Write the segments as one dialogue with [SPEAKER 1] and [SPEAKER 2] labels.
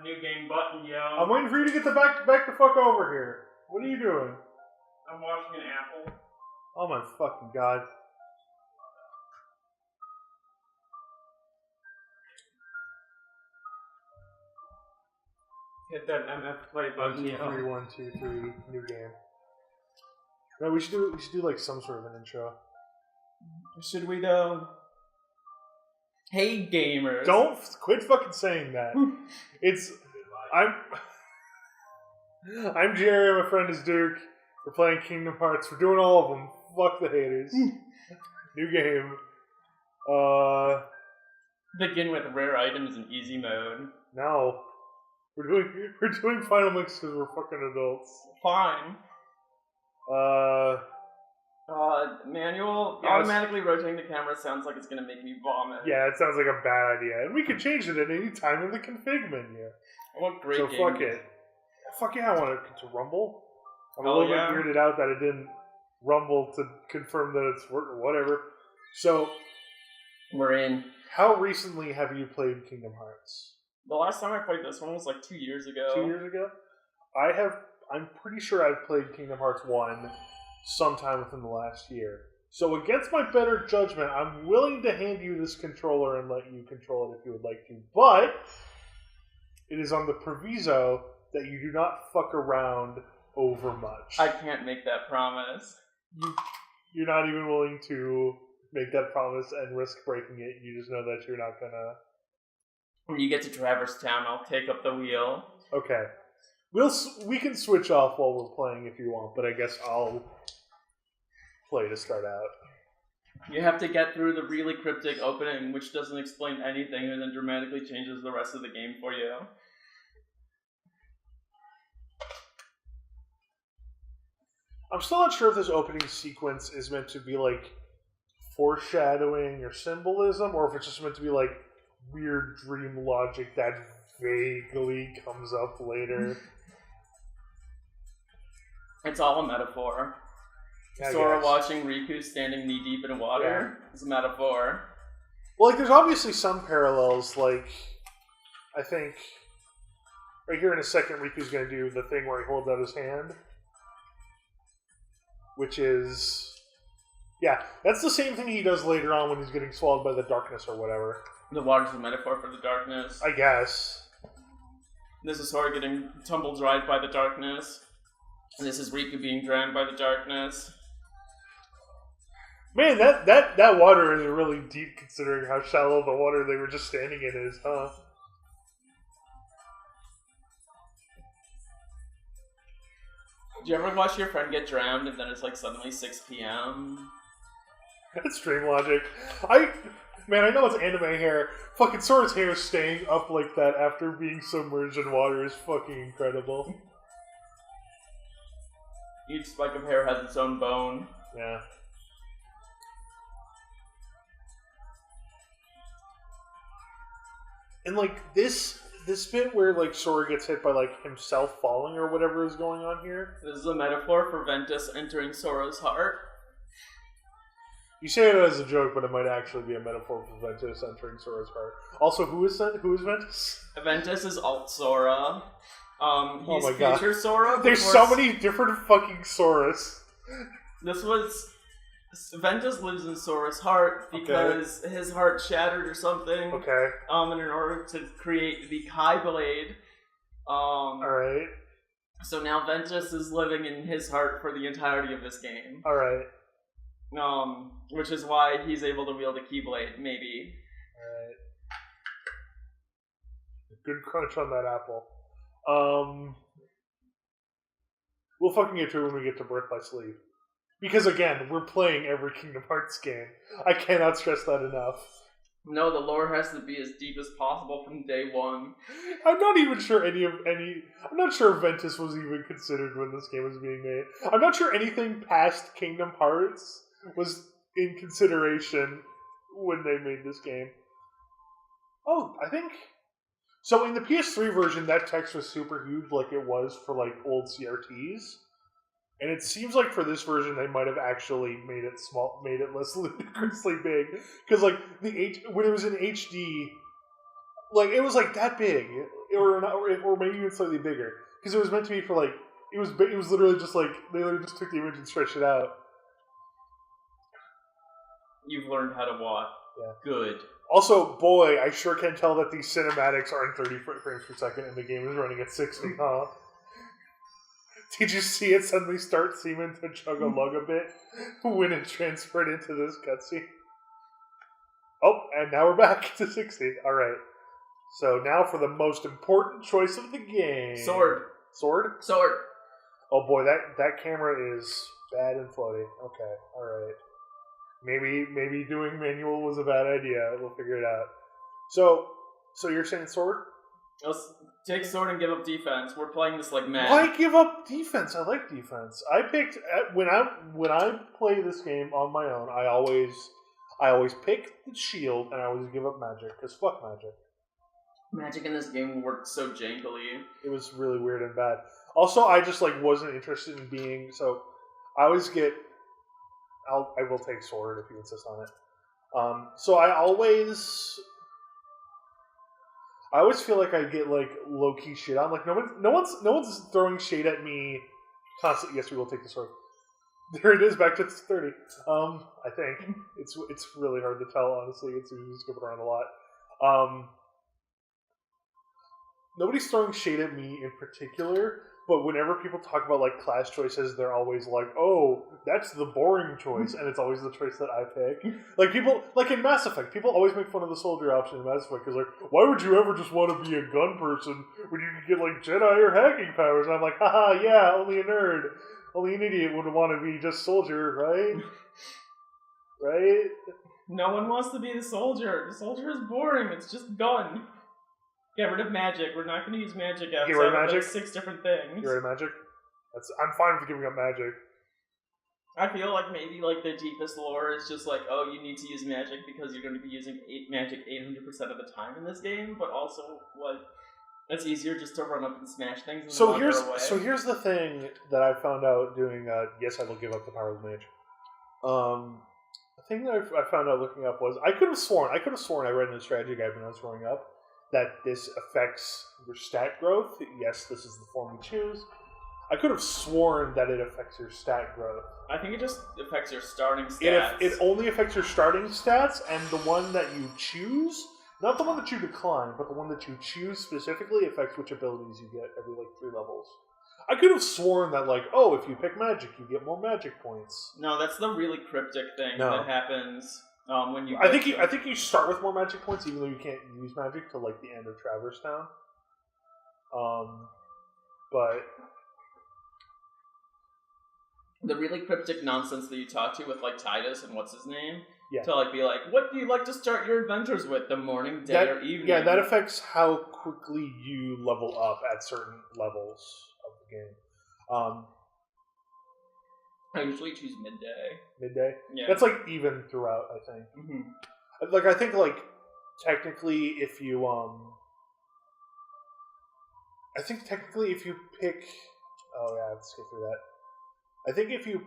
[SPEAKER 1] new game button, yo.
[SPEAKER 2] I'm waiting for you to get back the fuck over here. What are you doing?
[SPEAKER 1] I'm washing an apple.
[SPEAKER 2] Oh my fucking god.
[SPEAKER 1] Hit that MF play button,
[SPEAKER 2] 1, 2, 3, 1, 2, 3, new game. No, we should do like some sort of an intro.
[SPEAKER 1] Should we though? Hey gamers.
[SPEAKER 2] Don't quit fucking saying that. I'm Jerry, my friend is Duke. We're playing Kingdom Hearts. We're doing all of them. Fuck the haters. New game.
[SPEAKER 1] Begin with rare items in easy mode.
[SPEAKER 2] No. We're doing final mix because we're fucking adults.
[SPEAKER 1] Fine. Manual,
[SPEAKER 2] yes.
[SPEAKER 1] automatically rotating the camera sounds like it's gonna make me vomit.
[SPEAKER 2] Yeah, it sounds like a bad idea. And we can change it at any time in the config menu.
[SPEAKER 1] What great
[SPEAKER 2] so
[SPEAKER 1] game.
[SPEAKER 2] fuck it. Fuck yeah, I want it to rumble. I'm a little bit weirded out that it didn't rumble to confirm that it's whatever. So,
[SPEAKER 1] we're in.
[SPEAKER 2] How recently have you played Kingdom Hearts?
[SPEAKER 1] The last time I played this one was like 2 years ago.
[SPEAKER 2] 2 years ago? I'm pretty sure I've played Kingdom Hearts 1 sometime within the last year. So against my better judgment, I'm willing to hand you this controller and let you control it if you would like to. But it is on the proviso that you do not fuck around over much.
[SPEAKER 1] I can't make that promise.
[SPEAKER 2] You're not even willing to make that promise and risk breaking it. You just know that you're not gonna...
[SPEAKER 1] When you get to Traverse Town, I'll take up the wheel.
[SPEAKER 2] Okay. We can switch off while we're playing if you want, but I guess I'll play to start out.
[SPEAKER 1] You have to get through the really cryptic opening, which doesn't explain anything and then dramatically changes the rest of the game for you.
[SPEAKER 2] I'm still not sure if this opening sequence is meant to be like foreshadowing or symbolism, or if it's just meant to be like weird dream logic that vaguely comes up later.
[SPEAKER 1] It's all a metaphor. Sora watching Riku standing knee-deep in water is a metaphor.
[SPEAKER 2] Well, like, there's obviously some parallels, like, I think, right here in a second, Riku's going to do the thing where he holds out his hand. Which is... Yeah, that's the same thing he does later on when he's getting swallowed by the darkness or whatever.
[SPEAKER 1] The water's a metaphor for the darkness.
[SPEAKER 2] I guess.
[SPEAKER 1] This is Sora getting tumble-dried by the darkness. And this is Riku being drowned by the darkness.
[SPEAKER 2] Man, that water is really deep considering how shallow the water they were just standing in is, huh?
[SPEAKER 1] Do you ever watch your friend get drowned and then it's like suddenly 6 p.m.?
[SPEAKER 2] That's dream logic. I know it's anime hair. Fucking Sora's hair staying up like that after being submerged in water is fucking incredible.
[SPEAKER 1] Each spike of hair has its own bone.
[SPEAKER 2] Yeah. And like this bit where like Sora gets hit by like himself falling or whatever is going on here.
[SPEAKER 1] This is a metaphor for Ventus entering Sora's heart.
[SPEAKER 2] You say it as a joke, but it might actually be a metaphor for Ventus entering Sora's heart. Also, who is Ventus?
[SPEAKER 1] Ventus is alt Sora. He's
[SPEAKER 2] my God.
[SPEAKER 1] future Sora.
[SPEAKER 2] There's so many different fucking Soras.
[SPEAKER 1] Ventus lives in Sora's heart because his heart shattered or something.
[SPEAKER 2] Okay.
[SPEAKER 1] And in order to create the Kai Blade.
[SPEAKER 2] Alright.
[SPEAKER 1] So now Ventus is living in his heart for the entirety of this game.
[SPEAKER 2] Alright.
[SPEAKER 1] Which is why he's able to wield a Keyblade, maybe.
[SPEAKER 2] Alright. Good crunch on that apple. We'll fucking get to it when we get to Birth by Sleep. Because again, we're playing every Kingdom Hearts game. I cannot stress that enough.
[SPEAKER 1] No, the lore has to be as deep as possible from day one.
[SPEAKER 2] I'm not even sure I'm not sure Ventus was even considered when this game was being made. I'm not sure anything past Kingdom Hearts was in consideration when they made this game. Oh, I think... So in the PS3 version, that text was super huge like it was for like old CRTs. And it seems like for this version, they might have actually made it small, made it less ludicrously big. Because like when it was in HD, like it was like that big. or maybe even slightly bigger, because it was meant to be for like it was literally just like they literally just took the image and stretched it out.
[SPEAKER 1] You've learned how to walk.
[SPEAKER 2] Yeah.
[SPEAKER 1] Good.
[SPEAKER 2] Also, boy, I sure can tell that these cinematics are in 30 frames per second and the game is running at 60, huh? Did you see it suddenly start seeming to chug a lug a bit when it transferred into this cutscene? Oh, and now we're back to 60. Alright. So now for the most important choice of the game.
[SPEAKER 1] Sword.
[SPEAKER 2] Sword?
[SPEAKER 1] Sword.
[SPEAKER 2] Oh boy, that camera is bad and floaty. Okay, alright. Maybe doing manual was a bad idea. We'll figure it out. So you're saying sword?
[SPEAKER 1] Let's take sword and give up defense. We're playing this like mad.
[SPEAKER 2] Why give up defense? I like defense. I picked when I play this game on my own. I always pick the shield and I always give up magic because fuck magic.
[SPEAKER 1] Magic in this game worked so jankily.
[SPEAKER 2] It was really weird and bad. Also, I just like wasn't interested in being so. I always get. I will take sword if you insist on it. So I always feel like I get like low key shit on. Like no one's throwing shade at me constantly. Yes, we will take the sword. There it is, back to 30. I think it's really hard to tell. Honestly, it's skipping around a lot. Nobody's throwing shade at me in particular. But whenever people talk about like class choices, they're always like, "Oh, that's the boring choice," and it's always the choice that I pick. Like people, like in Mass Effect, people always make fun of the soldier option in Mass Effect because like, why would you ever just want to be a gun person when you could get like Jedi or hacking powers? And I'm like, haha, yeah, only a nerd, only an idiot would want to be just soldier, right? Right?
[SPEAKER 1] No one wants to be the soldier. The soldier is boring. It's just gun. Get rid of magic. We're not going to use magic outside
[SPEAKER 2] Get rid of magic?
[SPEAKER 1] like 6 different things.
[SPEAKER 2] Get rid of magic? I'm fine with giving up magic.
[SPEAKER 1] I feel like maybe like the deepest lore is just like, oh, you need to use magic because you're going to be using magic 800% of the time in this game, but also like it's easier just to run up and smash things. And
[SPEAKER 2] So here's the thing that I found out doing. Yes, I will give up the power of the mage. The thing that I found out looking up was I could have sworn I read in a strategy guide when I was growing up that this affects your stat growth. Yes, this is the form you choose. I could have sworn that it affects your stat growth.
[SPEAKER 1] I think it just affects your starting stats.
[SPEAKER 2] It only affects your starting stats, and the one that you choose, not the one that you decline, but the one that you choose specifically affects which abilities you get every like 3 levels. I could have sworn that like, oh, if you pick magic, you get more magic points.
[SPEAKER 1] No, that's the really cryptic thing that happens. When you
[SPEAKER 2] I think you start with more magic points, even though you can't use magic till like the end of Traverse Town. But
[SPEAKER 1] the really cryptic nonsense that you talk to with like Titus and what's his name,
[SPEAKER 2] yeah,
[SPEAKER 1] to like be like, what do you like to start your adventures with? The morning, day, or evening?
[SPEAKER 2] Yeah, that affects how quickly you level up at certain levels of the game.
[SPEAKER 1] I usually choose midday.
[SPEAKER 2] Midday?
[SPEAKER 1] Yeah.
[SPEAKER 2] That's like even throughout, I think. Mm-hmm. Like I think like technically if you pick oh yeah, let's get through that. I think if you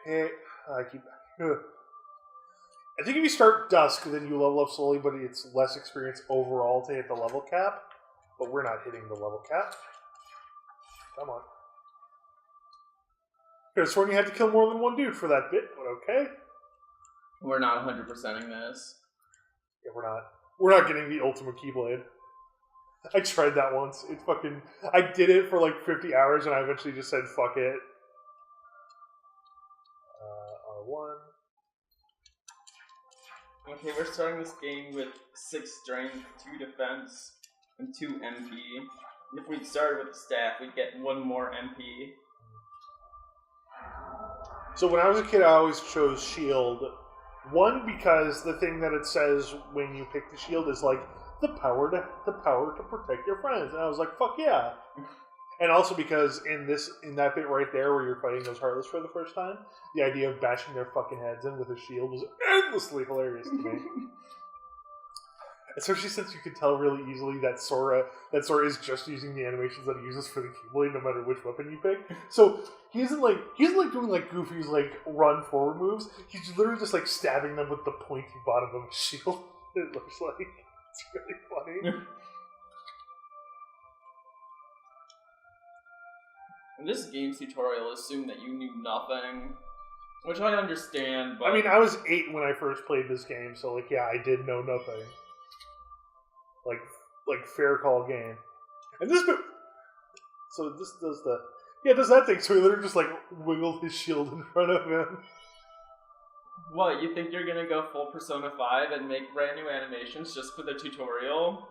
[SPEAKER 2] pick I think if you start dusk then you level up slowly, but it's less experience overall to hit the level cap. But we're not hitting the level cap. Come on. I could have sworn you had to kill more than one dude for that bit, but okay.
[SPEAKER 1] We're not 100%ing this.
[SPEAKER 2] Yeah, we're not. We're not getting the ultimate Keyblade. I tried that once. It fucking... I did it for like 50 hours and I eventually just said, fuck it. R1.
[SPEAKER 1] Okay, we're starting this game with 6 strength, 2 defense, and 2 MP. If we started with the staff, we'd get 1 more MP.
[SPEAKER 2] So when I was a kid, I always chose shield. One, because the thing that it says when you pick the shield is like the power to protect your friends, and I was like, fuck yeah. And also because in that bit right there where you're fighting those Heartless for the first time, the idea of bashing their fucking heads in with a shield was endlessly hilarious to me. Especially since you could tell really easily that Sora is just using the animations that he uses for the Keyblade, no matter which weapon you pick. So he isn't like doing like Goofy's like run forward moves. He's literally just like stabbing them with the pointy bottom of his shield. It looks like it's really funny.
[SPEAKER 1] This game's tutorial assumed that you knew nothing, which I understand, but...
[SPEAKER 2] I mean, I was 8 when I first played this game, so, like, yeah, I did know nothing. Like fair call game. And this... So this does the... Yeah, it does that thing, so he literally just, like, wiggled his shield in front of him.
[SPEAKER 1] What, you think you're gonna go full Persona 5 and make brand new animations just for the tutorial?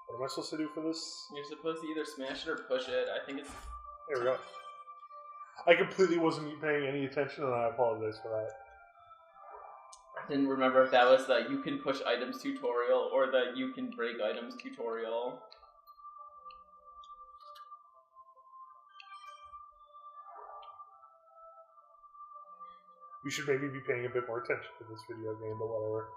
[SPEAKER 2] What am I supposed to do for this?
[SPEAKER 1] You're supposed to either smash it or push it. I think it's...
[SPEAKER 2] There we go. I completely wasn't paying any attention, and I apologize for that.
[SPEAKER 1] I didn't remember if that was the you can push items tutorial or the you can break items tutorial.
[SPEAKER 2] You should maybe be paying a bit more attention to this video game, but whatever.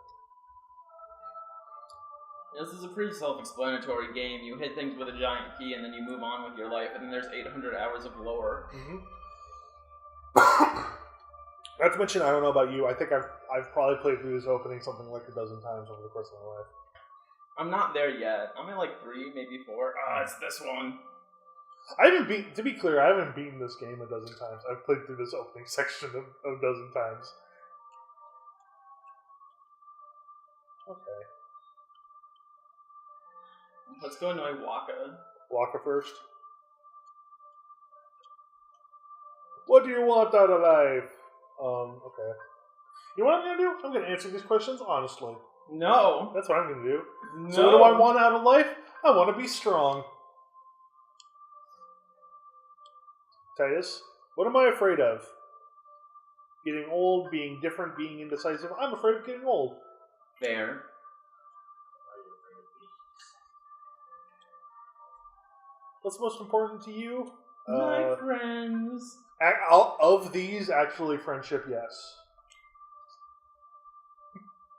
[SPEAKER 1] This is a pretty self-explanatory game. You hit things with a giant key and then you move on with your life, and then there's 800 hours of lore.
[SPEAKER 2] Mm-hmm. Not to mention, I don't know about you, I think I've probably played through this opening something like a dozen times over the course of my life.
[SPEAKER 1] I'm not there yet. I'm at like 3, maybe 4. It's this one.
[SPEAKER 2] To be clear, I haven't beaten this game a dozen times. I've played through this opening section a dozen times. Okay.
[SPEAKER 1] Let's go into Iwaka.
[SPEAKER 2] Waka first. What do you want out of life? Okay. You know what I'm gonna do? I'm gonna answer these questions honestly.
[SPEAKER 1] No.
[SPEAKER 2] That's what I'm gonna do.
[SPEAKER 1] No.
[SPEAKER 2] So what do I want out of life? I want to be strong. Titus, what am I afraid of? Getting old, being different, being indecisive. I'm afraid of getting old.
[SPEAKER 1] Fair.
[SPEAKER 2] What's most important to you?
[SPEAKER 1] My friends.
[SPEAKER 2] Of these, actually, friendship, yes.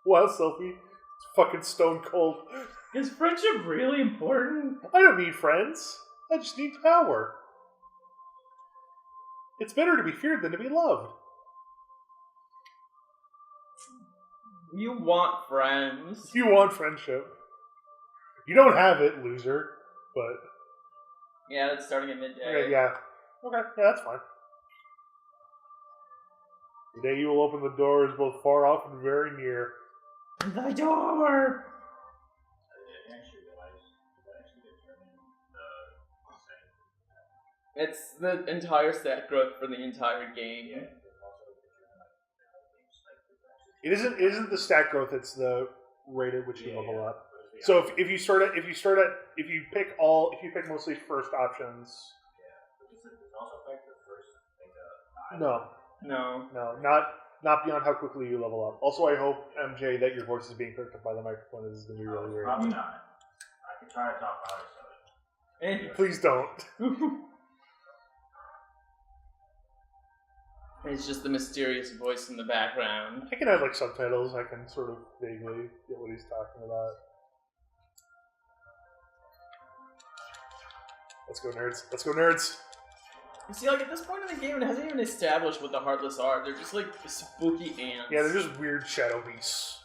[SPEAKER 2] Wow, Sophie. It's fucking stone cold.
[SPEAKER 1] Is friendship really important?
[SPEAKER 2] I don't need friends. I just need power. It's better to be feared than to be loved.
[SPEAKER 1] You want friends.
[SPEAKER 2] You want friendship. You don't have it, loser. But...
[SPEAKER 1] Yeah, it's starting at midday.
[SPEAKER 2] Okay, yeah. Okay, yeah, that's fine. The day you will open the door is both far off and very near.
[SPEAKER 1] The door! It's the entire stat growth for the entire game.
[SPEAKER 2] It isn't the stat growth, it's the rate at which you level up. So if you pick mostly first options. No, not beyond how quickly you level up. Also, I hope, MJ, that your voice is being picked up by the microphone. This is going to be really weird.
[SPEAKER 3] Probably not. I can try to talk louder, so...
[SPEAKER 2] Please don't.
[SPEAKER 1] It's just the mysterious voice in the background.
[SPEAKER 2] I can add like subtitles. I can sort of vaguely get what he's talking about. Let's go, nerds. Let's go, nerds.
[SPEAKER 1] You see, like, at this point in the game, it hasn't even established what the Heartless are. They're just, like, spooky ants.
[SPEAKER 2] Yeah, they're just weird shadow beasts.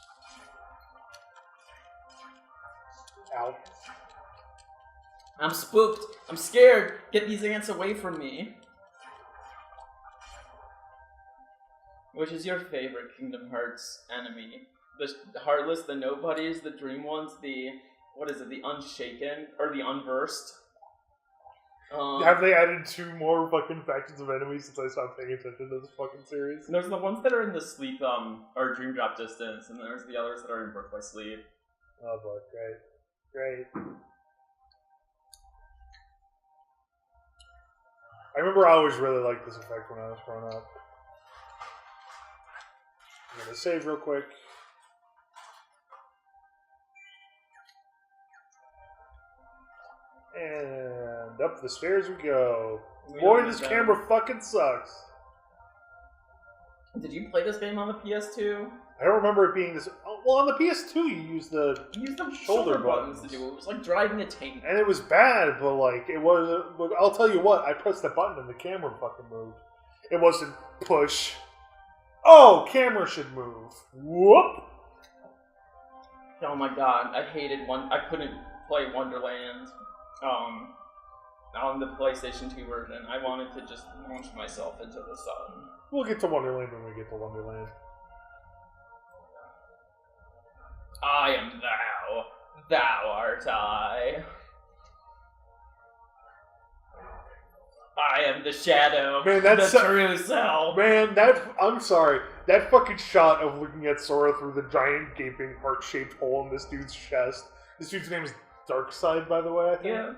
[SPEAKER 2] Ow.
[SPEAKER 1] I'm spooked. I'm scared. Get these ants away from me. Which is your favorite Kingdom Hearts enemy? The Heartless, the Nobodies, the Dream Ones, the... What is it? The Unshaken? Or the Unversed?
[SPEAKER 2] Have they added 2 more fucking factions of enemies since I stopped paying attention to this fucking series?
[SPEAKER 1] There's the ones that are in the sleep, or dream drop distance, and there's the others that are in birth by sleep.
[SPEAKER 2] Oh boy, great. I remember I always really liked this effect when I was growing up. I'm gonna save real quick. And up the stairs we go. Boy, this camera fucking sucks.
[SPEAKER 1] Did you play this game on the PS2?
[SPEAKER 2] I don't remember it being this... Well, on the PS2 you use the
[SPEAKER 1] shoulder buttons to do it. It was like driving a tank.
[SPEAKER 2] And it was bad, but like, it was... But I'll tell you what, I pressed the button and the camera fucking moved. It wasn't push. Oh, camera should move. Whoop!
[SPEAKER 1] Oh my god, I hated I couldn't play Wonderland. on the PlayStation 2 version. I wanted to just launch myself into the sun.
[SPEAKER 2] We'll get to Wonderland when we get to Wonderland.
[SPEAKER 1] I am thou. Thou art I. I am the shadow.
[SPEAKER 2] Man, that's
[SPEAKER 1] the true self.
[SPEAKER 2] Man, I'm sorry. That fucking shot of looking at Sora through the giant gaping heart-shaped hole in this dude's chest. This dude's name is Darkseid, by the way, I think.
[SPEAKER 1] Yeah.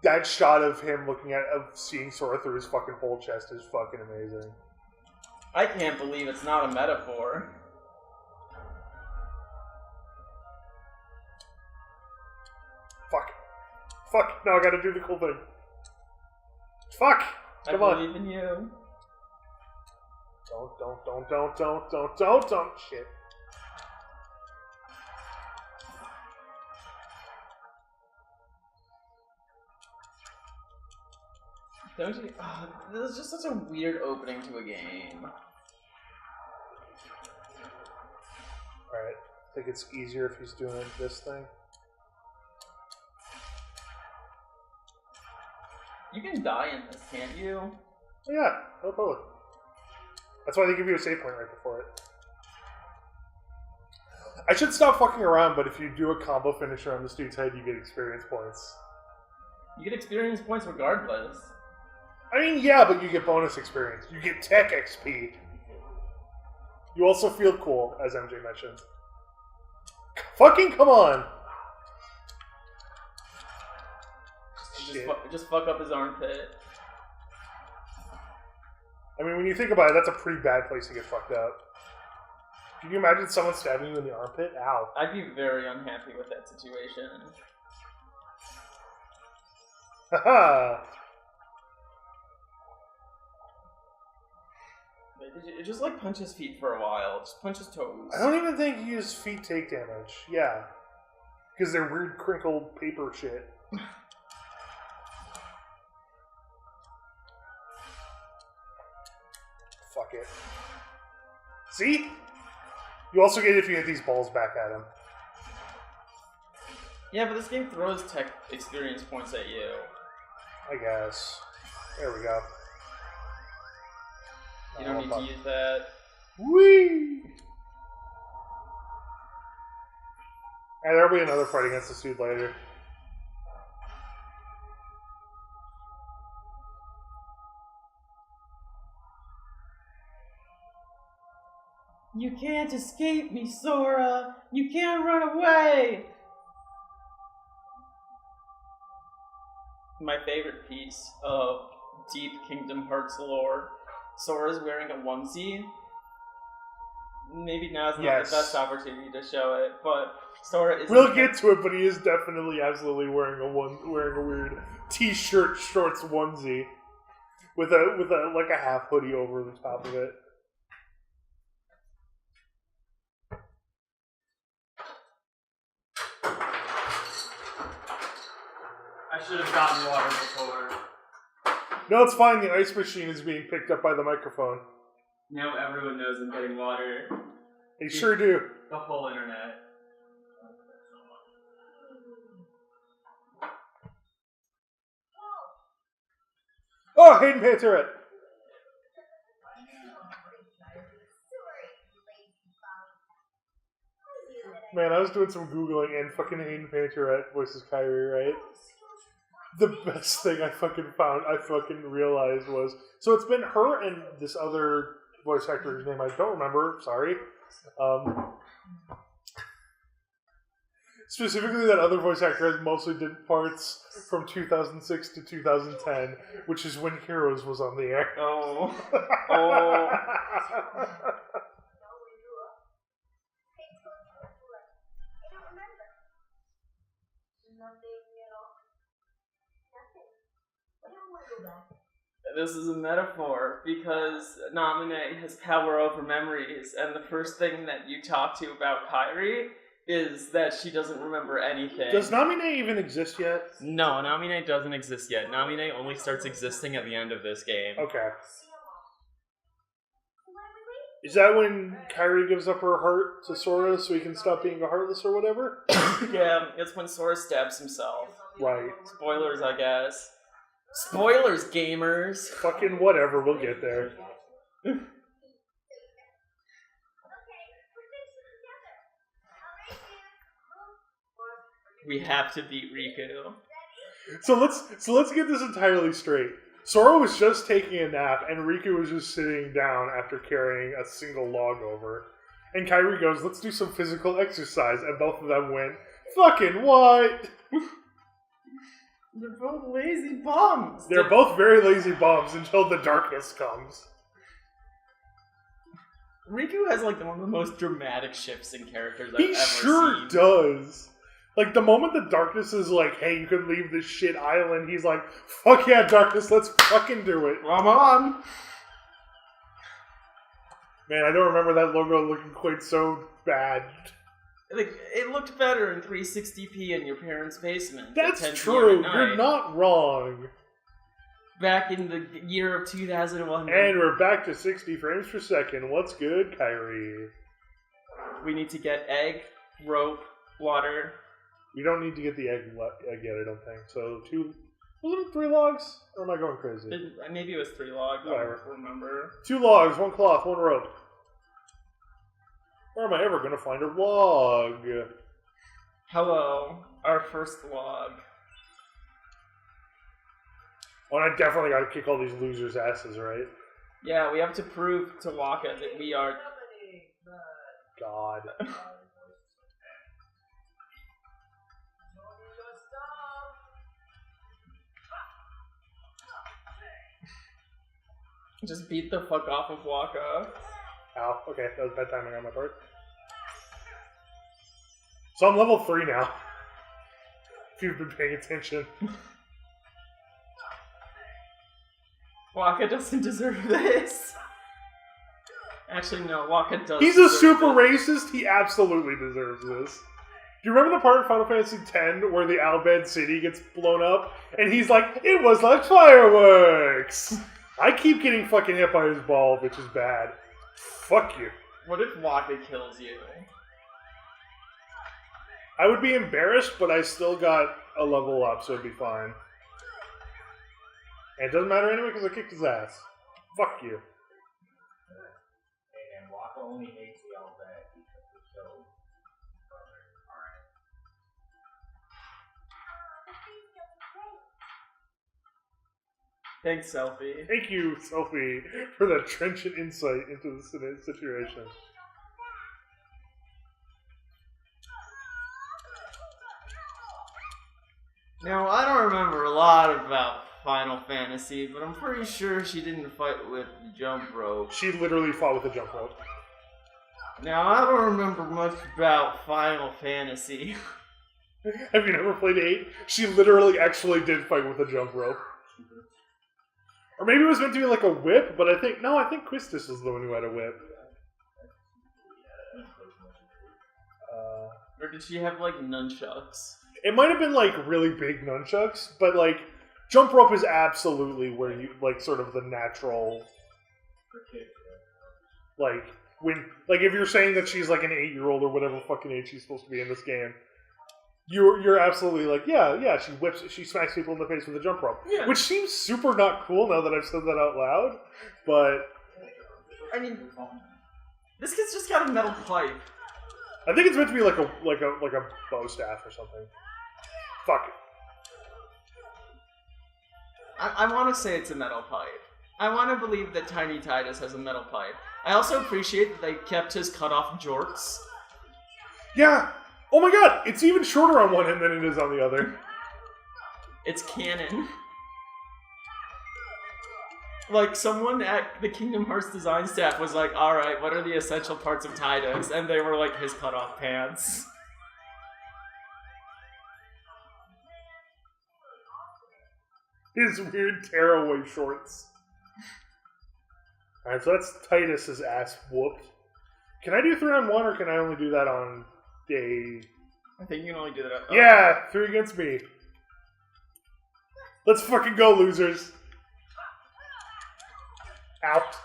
[SPEAKER 2] That shot of him seeing Sora through his fucking whole chest is fucking amazing.
[SPEAKER 1] I can't believe it's not a metaphor.
[SPEAKER 2] Fuck, now I gotta do the cool thing. Fuck! Come on.
[SPEAKER 1] I believe in you.
[SPEAKER 2] Don't. Shit.
[SPEAKER 1] Don't you? Oh, this is just such a weird opening to a game.
[SPEAKER 2] Alright, I think it's easier if he's doing this thing.
[SPEAKER 1] You can die in this, can't you?
[SPEAKER 2] Oh, yeah, no totally. That's why they give you a save point right before it. I should stop fucking around, but if you do a combo finisher on this dude's head, you get experience points.
[SPEAKER 1] You get experience points regardless.
[SPEAKER 2] I mean, yeah, but you get bonus experience. You get tech XP. You also feel cool, as MJ mentioned. Fucking come on!
[SPEAKER 1] Just fuck up his armpit.
[SPEAKER 2] I mean, when you think about it, that's a pretty bad place to get fucked up. Can you imagine someone stabbing you in the armpit? Ow.
[SPEAKER 1] I'd be very unhappy with that situation.
[SPEAKER 2] Haha!
[SPEAKER 1] Just like punch his feet for a while. Just punch his toes.
[SPEAKER 2] I don't even think his feet take damage. Yeah. Because they're weird crinkled paper shit. Fuck it. See? You also get it if you hit these balls back at him.
[SPEAKER 1] Yeah, but this game throws tech experience points at you.
[SPEAKER 2] I guess. There we go.
[SPEAKER 1] You don't need to use that.
[SPEAKER 2] Whee! And there'll be another fight against this dude later.
[SPEAKER 1] You can't escape me, Sora! You can't run away! My favorite piece of deep Kingdom Hearts lore. Sora's wearing a onesie. Maybe now's not the best opportunity to show it, but Sora is.
[SPEAKER 2] We'll get to it, but he is definitely absolutely wearing a weird t-shirt shorts onesie with a like a half hoodie over the top of it.
[SPEAKER 3] I should have gotten water before.
[SPEAKER 2] No, it's fine. The ice machine is being picked up by the microphone.
[SPEAKER 1] Now everyone knows I'm getting water.
[SPEAKER 2] They sure do.
[SPEAKER 1] The whole internet.
[SPEAKER 2] Oh, Hayden Panterette! Man, I was doing some Googling and fucking Hayden Panterette voices Kyrie, right? The best thing I fucking realized was, so it's been her and this other voice actor's name I don't remember, sorry. Specifically, that other voice actor has mostly did parts from 2006 to 2010, which is when Heroes was on the air.
[SPEAKER 1] Oh. Oh. This is a metaphor because Naminé has power over memories, and the first thing that you talk to about Kairi is that she doesn't remember anything.
[SPEAKER 2] Does Naminé even exist yet?
[SPEAKER 1] No, Naminé doesn't exist yet. Naminé only starts existing at the end of this game.
[SPEAKER 2] Okay. Is that when Kairi gives up her heart to Sora so he can stop being a Heartless or whatever?
[SPEAKER 1] Yeah, it's when Sora stabs himself.
[SPEAKER 2] Right.
[SPEAKER 1] Spoilers, I guess. Spoilers, gamers.
[SPEAKER 2] Fucking whatever, we'll get there.
[SPEAKER 1] We have to beat Riku.
[SPEAKER 2] So let's get this entirely straight. Sora was just taking a nap, and Riku was just sitting down after carrying a single log over. And Kairi goes, "Let's do some physical exercise," and both of them went, "Fucking what?"
[SPEAKER 1] They're both lazy bums.
[SPEAKER 2] They're both very lazy bums until the darkness comes.
[SPEAKER 1] Riku has like one of the most dramatic shifts in characters I've
[SPEAKER 2] He
[SPEAKER 1] ever
[SPEAKER 2] sure
[SPEAKER 1] seen.
[SPEAKER 2] does. Like, the moment the darkness is like, "Hey, you could leave this shit island," he's like, "Fuck yeah, darkness, let's fucking do it."
[SPEAKER 1] Come on.
[SPEAKER 2] Man, I don't remember that logo looking quite so bad.
[SPEAKER 1] Like, it looked better in 360p in your parents' basement.
[SPEAKER 2] That's
[SPEAKER 1] at 10
[SPEAKER 2] true.
[SPEAKER 1] p.m. at
[SPEAKER 2] You're
[SPEAKER 1] night,
[SPEAKER 2] not wrong.
[SPEAKER 1] back in the year of 2001.
[SPEAKER 2] And we're back to 60 frames per second. What's good, Kyrie?
[SPEAKER 1] We need to get egg, rope, water.
[SPEAKER 2] We don't need to get the egg yet, I don't think. So, was it 3 logs? Or am I going crazy?
[SPEAKER 1] Maybe it was 3 logs. I
[SPEAKER 2] Whatever.
[SPEAKER 1] don't remember.
[SPEAKER 2] 2 logs, 1 cloth, 1 rope. Where am I ever going to find a log?
[SPEAKER 1] Hello, our first log.
[SPEAKER 2] Oh, and I definitely got to kick all these losers' asses, right?
[SPEAKER 1] Yeah, we have to prove to Waka that we are...
[SPEAKER 2] God.
[SPEAKER 1] Just beat the fuck off of Waka.
[SPEAKER 2] Ow. Okay, that was bad timing on my part. So I'm level 3 now. If you've been paying attention.
[SPEAKER 1] Waka doesn't deserve this. Actually, no, Waka does.
[SPEAKER 2] He's a
[SPEAKER 1] deserve
[SPEAKER 2] super
[SPEAKER 1] it.
[SPEAKER 2] racist. He absolutely deserves this. Do you remember the part in Final Fantasy X where the Albed city gets blown up? And he's like, "It was like fireworks!" I keep getting fucking hit by his ball, which is bad. Fuck you.
[SPEAKER 1] What if Waka kills you?
[SPEAKER 2] I would be embarrassed, but I still got a level up, so it'd be fine. And it doesn't matter anyway because I kicked his ass. Fuck you.
[SPEAKER 3] And Waka only hates the Albed because it's so alright.
[SPEAKER 1] Thanks, Selfie.
[SPEAKER 2] Thank you, Sophie, for that trenchant insight into the situation.
[SPEAKER 1] Now, I don't remember a lot about Final Fantasy, but I'm pretty sure she didn't fight with the jump rope.
[SPEAKER 2] She literally fought with a jump rope.
[SPEAKER 1] Now, I don't remember much about Final Fantasy.
[SPEAKER 2] Have you never played 8? She literally actually did fight with a jump rope. Or maybe it was meant to be like a whip, but I think Quistis was the one who had a whip.
[SPEAKER 1] Or did she have, like, nunchucks?
[SPEAKER 2] It might have been like really big nunchucks, but like jump rope is absolutely where you like sort of the natural, like when like if you're saying that she's like an 8-year-old or whatever fucking age she's supposed to be in this game, you're absolutely like yeah she smacks people in the face with a jump rope,
[SPEAKER 1] Yeah.
[SPEAKER 2] which seems super not cool now that I've said that out loud, but
[SPEAKER 1] I mean, this kid's just got a metal pipe.
[SPEAKER 2] I think it's meant to be like a bow staff or something. Fuck it.
[SPEAKER 1] I want to say it's a metal pipe. I want to believe that Tiny Titus has a metal pipe. I also appreciate that they kept his cut-off jorts.
[SPEAKER 2] Yeah. Oh my god, it's even shorter on one end than it is on the other.
[SPEAKER 1] It's canon. Like, someone at the Kingdom Hearts design staff was like, alright, what are the essential parts of Titus? And they were like, his cut-off pants.
[SPEAKER 2] His weird tearaway shorts. Alright, so that's Titus's ass whooped. Can I do 3 on 1 or can I only do that on day...
[SPEAKER 1] I think you can only do that. Oh.
[SPEAKER 2] Yeah, 3 against me. Let's fucking go, losers. Out.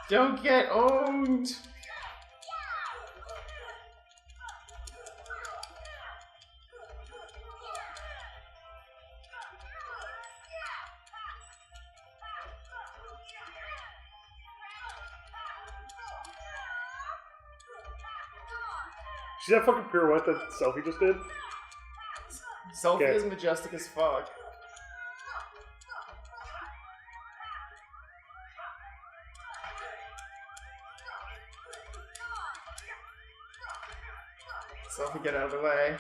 [SPEAKER 1] Don't get owned!
[SPEAKER 2] See that fucking pirouette that Selfie just did?
[SPEAKER 1] Selfie
[SPEAKER 2] Okay.
[SPEAKER 1] is majestic as fuck. Selfie, get out of the way.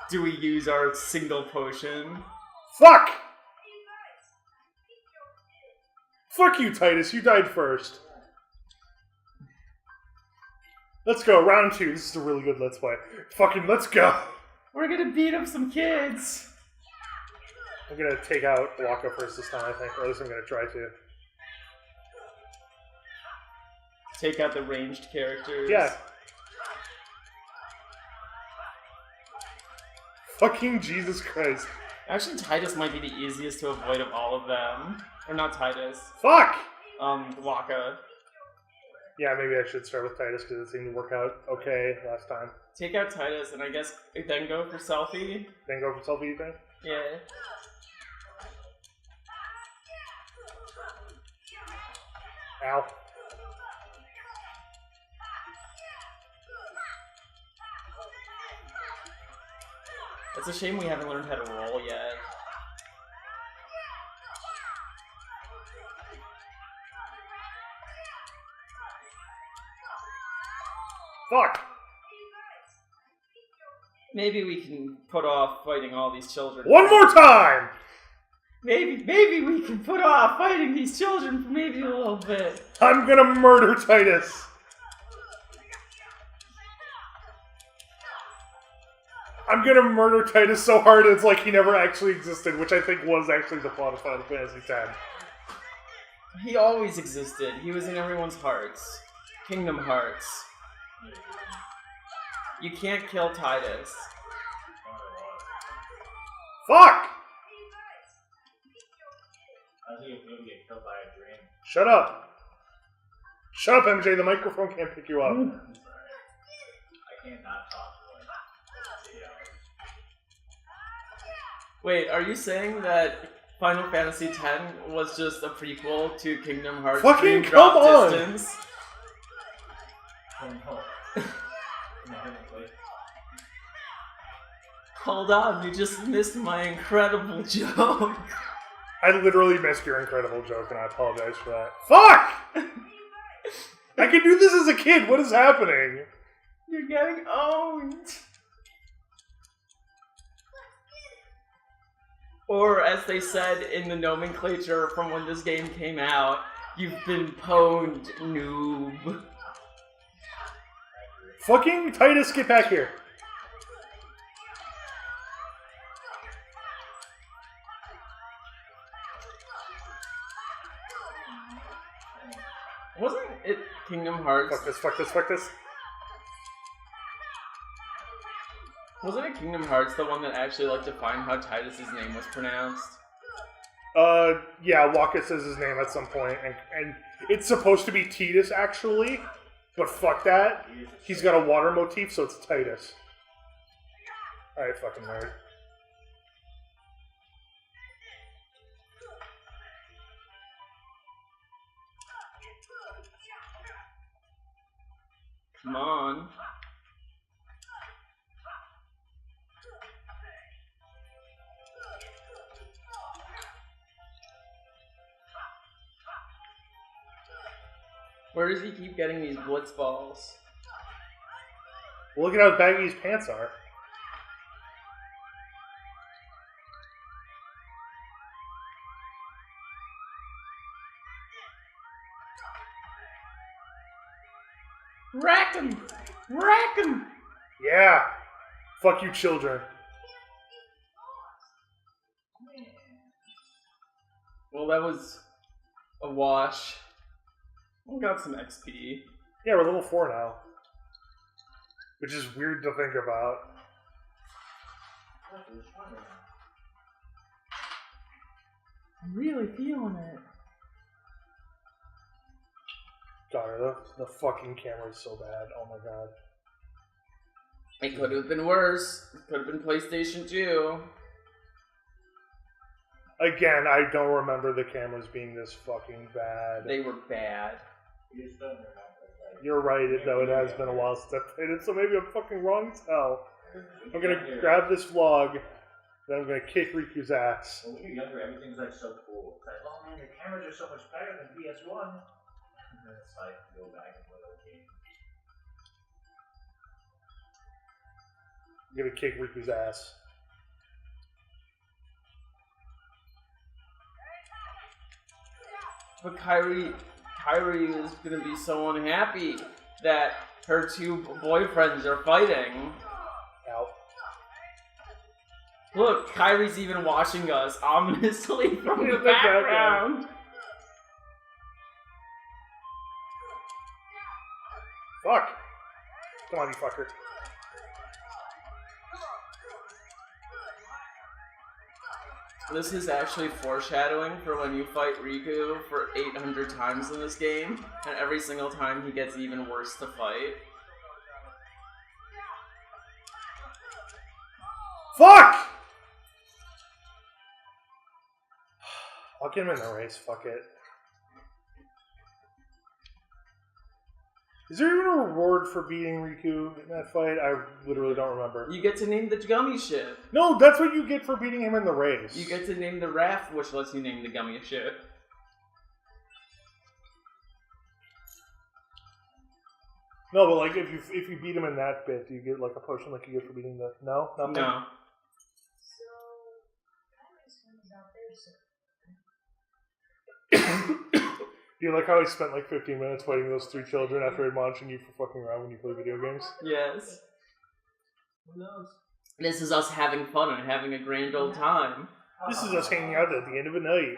[SPEAKER 1] Do we use our single potion?
[SPEAKER 2] Fuck! Fuck you, Titus. You died first. Let's go. Round 2. This is a really good Let's Play. Fucking let's go.
[SPEAKER 1] We're gonna beat up some kids.
[SPEAKER 2] I'm gonna take out Waka first this time, I think. Or at least I'm gonna try to.
[SPEAKER 1] Take out the ranged characters.
[SPEAKER 2] Yeah. Fucking Jesus Christ.
[SPEAKER 1] Actually, Titus might be the easiest to avoid of all of them. Or not Titus.
[SPEAKER 2] Fuck!
[SPEAKER 1] Waka.
[SPEAKER 2] Yeah, maybe I should start with Titus because it seemed to work out okay last time.
[SPEAKER 1] Take out Titus and I guess then go for Selfie.
[SPEAKER 2] Then go for Selfie, you think?
[SPEAKER 1] Yeah.
[SPEAKER 2] Ow.
[SPEAKER 1] It's a shame we haven't learned how to roll yet.
[SPEAKER 2] Fuck!
[SPEAKER 1] Maybe we can put off fighting all these children.
[SPEAKER 2] One more time!
[SPEAKER 1] Maybe we can put off fighting these children for maybe a little bit.
[SPEAKER 2] I'm gonna murder Titus! I'm gonna murder Titus so hard it's like he never actually existed, which I think was actually the plot of Final Fantasy X.
[SPEAKER 1] He always existed. He was in everyone's hearts. Kingdom Hearts. You can't kill Titus.
[SPEAKER 2] Fuck!
[SPEAKER 3] I think if you get killed by a dream.
[SPEAKER 2] Shut up! Shut up, MJ, the microphone can't pick you up.
[SPEAKER 3] I'm sorry. I can't not talk to him.
[SPEAKER 1] Wait, are you saying that Final Fantasy X was just a prequel to Kingdom Hearts
[SPEAKER 2] Fucking
[SPEAKER 1] Dream Drop
[SPEAKER 2] come on!
[SPEAKER 1] Distance?
[SPEAKER 3] Oh no. No, wait.
[SPEAKER 1] Hold on, you just missed my incredible joke.
[SPEAKER 2] I literally missed your incredible joke and I apologize for that. Fuck! I could do this as a kid, what is happening?
[SPEAKER 1] You're getting owned. Or, as they said in the nomenclature from when this game came out, you've been pwned, noob.
[SPEAKER 2] Fucking Titus, get back here.
[SPEAKER 1] Wasn't it Kingdom Hearts?
[SPEAKER 2] Fuck this, fuck this, fuck this.
[SPEAKER 1] Wasn't it Kingdom Hearts the one that actually like defined how Titus's name was pronounced?
[SPEAKER 2] Yeah, Waka says his name at some point, and it's supposed to be Titus, actually, but fuck that. He's got a water motif, so it's Titus. Alright, fucking nerd.
[SPEAKER 1] Come on. Where does he keep getting these blitz balls?
[SPEAKER 2] Look at how baggy his pants are.
[SPEAKER 1] Rack him! Rack him!
[SPEAKER 2] Yeah. Fuck you, children.
[SPEAKER 1] Well, that was a wash. We got some XP.
[SPEAKER 2] Yeah, we're level 4 now. Which is weird to think about.
[SPEAKER 1] I'm really feeling it.
[SPEAKER 2] God, the fucking camera is so bad. Oh my god.
[SPEAKER 1] It could have been worse. It could have been PlayStation 2.
[SPEAKER 2] Again, I don't remember the cameras being this fucking bad.
[SPEAKER 1] They were bad.
[SPEAKER 3] You just don't remember. Like,
[SPEAKER 2] You're right, though. It has been a while since I played it, so maybe I'm fucking wrong as hell. I'm gonna grab this vlog, then I'm gonna kick Riku's ass.
[SPEAKER 3] When you're younger, everything's like so cool. It's like, oh man, the cameras are so much better than PS1. And then it's like, go back and play the game.
[SPEAKER 2] I'm gonna kick Riku's ass.
[SPEAKER 1] But Kyrie is gonna be so unhappy that her two boyfriends are fighting.
[SPEAKER 2] Ow.
[SPEAKER 1] Look, Kyrie's even watching us ominously from the background.
[SPEAKER 2] Fuck! Come on, you fucker.
[SPEAKER 1] This is actually foreshadowing for when you fight Riku for 800 times in this game, and every single time he gets even worse to fight.
[SPEAKER 2] Fuck! I'll get him in the race, fuck it. Is there even a reward for beating Riku in that fight? I literally don't remember.
[SPEAKER 1] You get to name the gummy ship.
[SPEAKER 2] No, that's what you get for beating him in the race.
[SPEAKER 1] You get to name the raft, which lets you name the gummy ship.
[SPEAKER 2] No, but like if you beat him in that bit, do you get like a potion like you get for beating the Nothing?
[SPEAKER 1] No.
[SPEAKER 2] Do you like how I spent like 15 minutes fighting those three children after admonishing you for fucking around when you play video games?
[SPEAKER 1] Yes.
[SPEAKER 3] Who knows?
[SPEAKER 1] This is us having fun and having a grand old time.
[SPEAKER 2] This is us hanging out at the end of a night.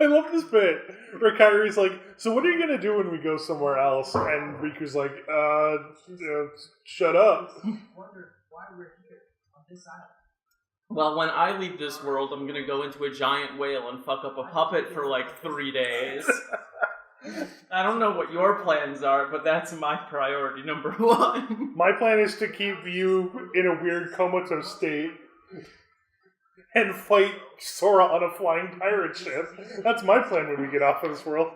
[SPEAKER 2] I love this bit where Kyrie's like, so what are you gonna do when we go somewhere else? And Riku's like, shut up.
[SPEAKER 3] Wonder why we're here on this island.
[SPEAKER 1] Well, when I leave this world, I'm gonna go into a giant whale and fuck up a puppet for like 3 days. I don't know what your plans are, but that's my priority number 1.
[SPEAKER 2] My plan is to keep you in a weird comatose state and fight Sora on a flying pirate ship. That's my plan when we get off of this world.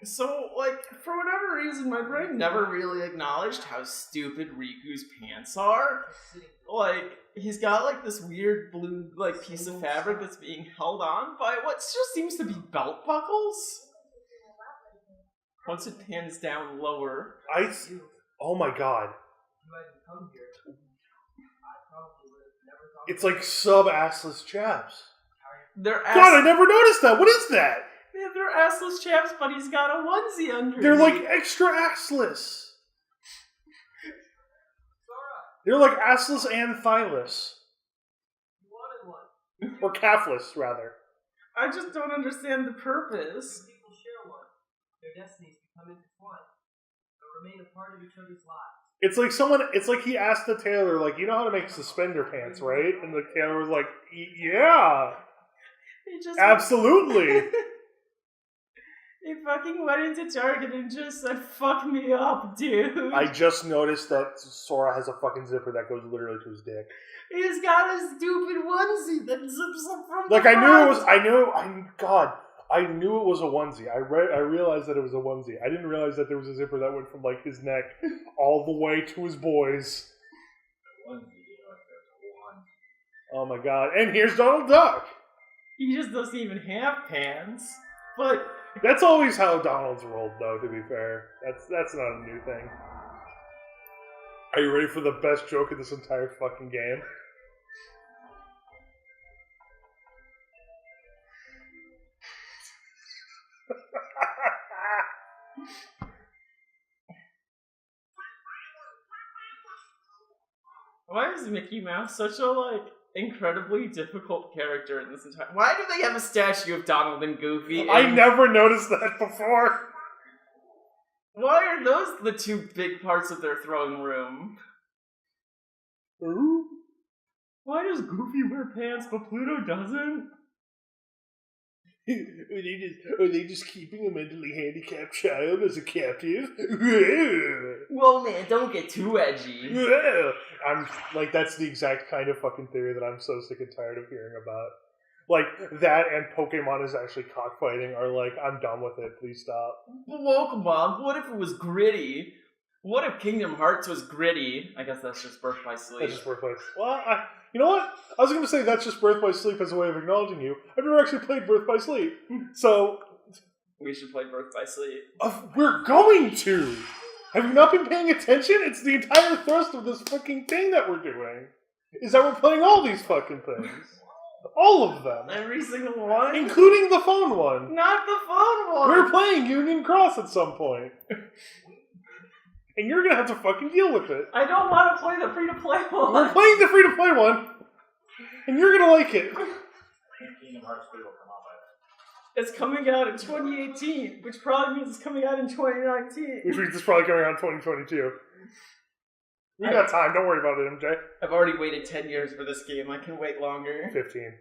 [SPEAKER 1] So, like, for whatever reason, my brain never really acknowledged how stupid Riku's pants are. Like, he's got, like, this weird blue, like, piece of fabric that's being held on by what just seems to be belt buckles. Once it pans down lower.
[SPEAKER 2] Oh my god. It's like sub-assless chaps.
[SPEAKER 1] They're
[SPEAKER 2] God, I never noticed that! What is that?
[SPEAKER 1] Yeah, they're assless chaps, but he's got a onesie under.
[SPEAKER 2] They're like extra assless. They're like assless and thighless.
[SPEAKER 3] You wanted one.
[SPEAKER 2] Or calfless, rather.
[SPEAKER 1] I just don't understand the purpose.
[SPEAKER 3] People share one. Their destinies become intertwined. They'll remain a part of each other's lives.
[SPEAKER 2] It's like he asked the tailor, like, you know how to make suspender pants, right? And the tailor was like, yeah.
[SPEAKER 1] He just
[SPEAKER 2] absolutely.
[SPEAKER 1] He fucking went into Target and just said, fuck me up, dude.
[SPEAKER 2] I just noticed that Sora has a fucking zipper that goes literally to his dick.
[SPEAKER 1] He's got a stupid onesie that zips up from
[SPEAKER 2] like,
[SPEAKER 1] the
[SPEAKER 2] I
[SPEAKER 1] front.
[SPEAKER 2] knew it was a onesie. I realized that it was a onesie. I didn't realize that there was a zipper that went from, like, his neck all the way to his boys. Oh my god. And here's Donald Duck.
[SPEAKER 1] He just doesn't even have pants. But
[SPEAKER 2] that's always how Donald's rolled, though, to be fair. That's not a new thing. Are you ready for the best joke of this entire fucking game?
[SPEAKER 1] why is Mickey Mouse such a, like, incredibly difficult character in this entire... Why do they have a statue of Donald and Goofy?
[SPEAKER 2] I never noticed that before.
[SPEAKER 1] Why are those the two big parts of their throne room?
[SPEAKER 2] Ooh.
[SPEAKER 1] Why does Goofy wear pants but Pluto doesn't?
[SPEAKER 2] Are they just keeping a mentally handicapped child as a captive?
[SPEAKER 1] Whoa, man, don't get too edgy.
[SPEAKER 2] I'm like, that's the exact kind of fucking theory that I'm so sick and tired of hearing about. Like, that and Pokemon is actually cockfighting are like, I'm done with it, please stop.
[SPEAKER 1] Whoa, come on, what if it was gritty? What if Kingdom Hearts was gritty? I guess that's just Birth by Sleep.
[SPEAKER 2] That's just Birth by Sleep. Well, you know what? I was going to say that's just Birth by Sleep as a way of acknowledging you. I've never actually played Birth by Sleep. So...
[SPEAKER 1] we should play Birth by Sleep.
[SPEAKER 2] We're going to! Have you not been paying attention? It's the entire thrust of this fucking thing that we're doing. Is that we're playing all these fucking things. All of them.
[SPEAKER 1] Every single one?
[SPEAKER 2] Including the phone one.
[SPEAKER 1] Not the phone one!
[SPEAKER 2] We're playing Union Cross at some point. And you're gonna have to fucking deal with it.
[SPEAKER 1] I don't want to play the free-to-play one.
[SPEAKER 2] We're playing the free-to-play one. And you're gonna like it.
[SPEAKER 3] Kingdom Hearts 3 will come out by then.
[SPEAKER 1] It's coming out in 2018, which probably means it's coming out in 2019.
[SPEAKER 2] Which means it's probably coming out in 2022. We got time, don't worry about it, MJ.
[SPEAKER 1] I've already waited 10 years for this game. I can wait longer.
[SPEAKER 2] 15.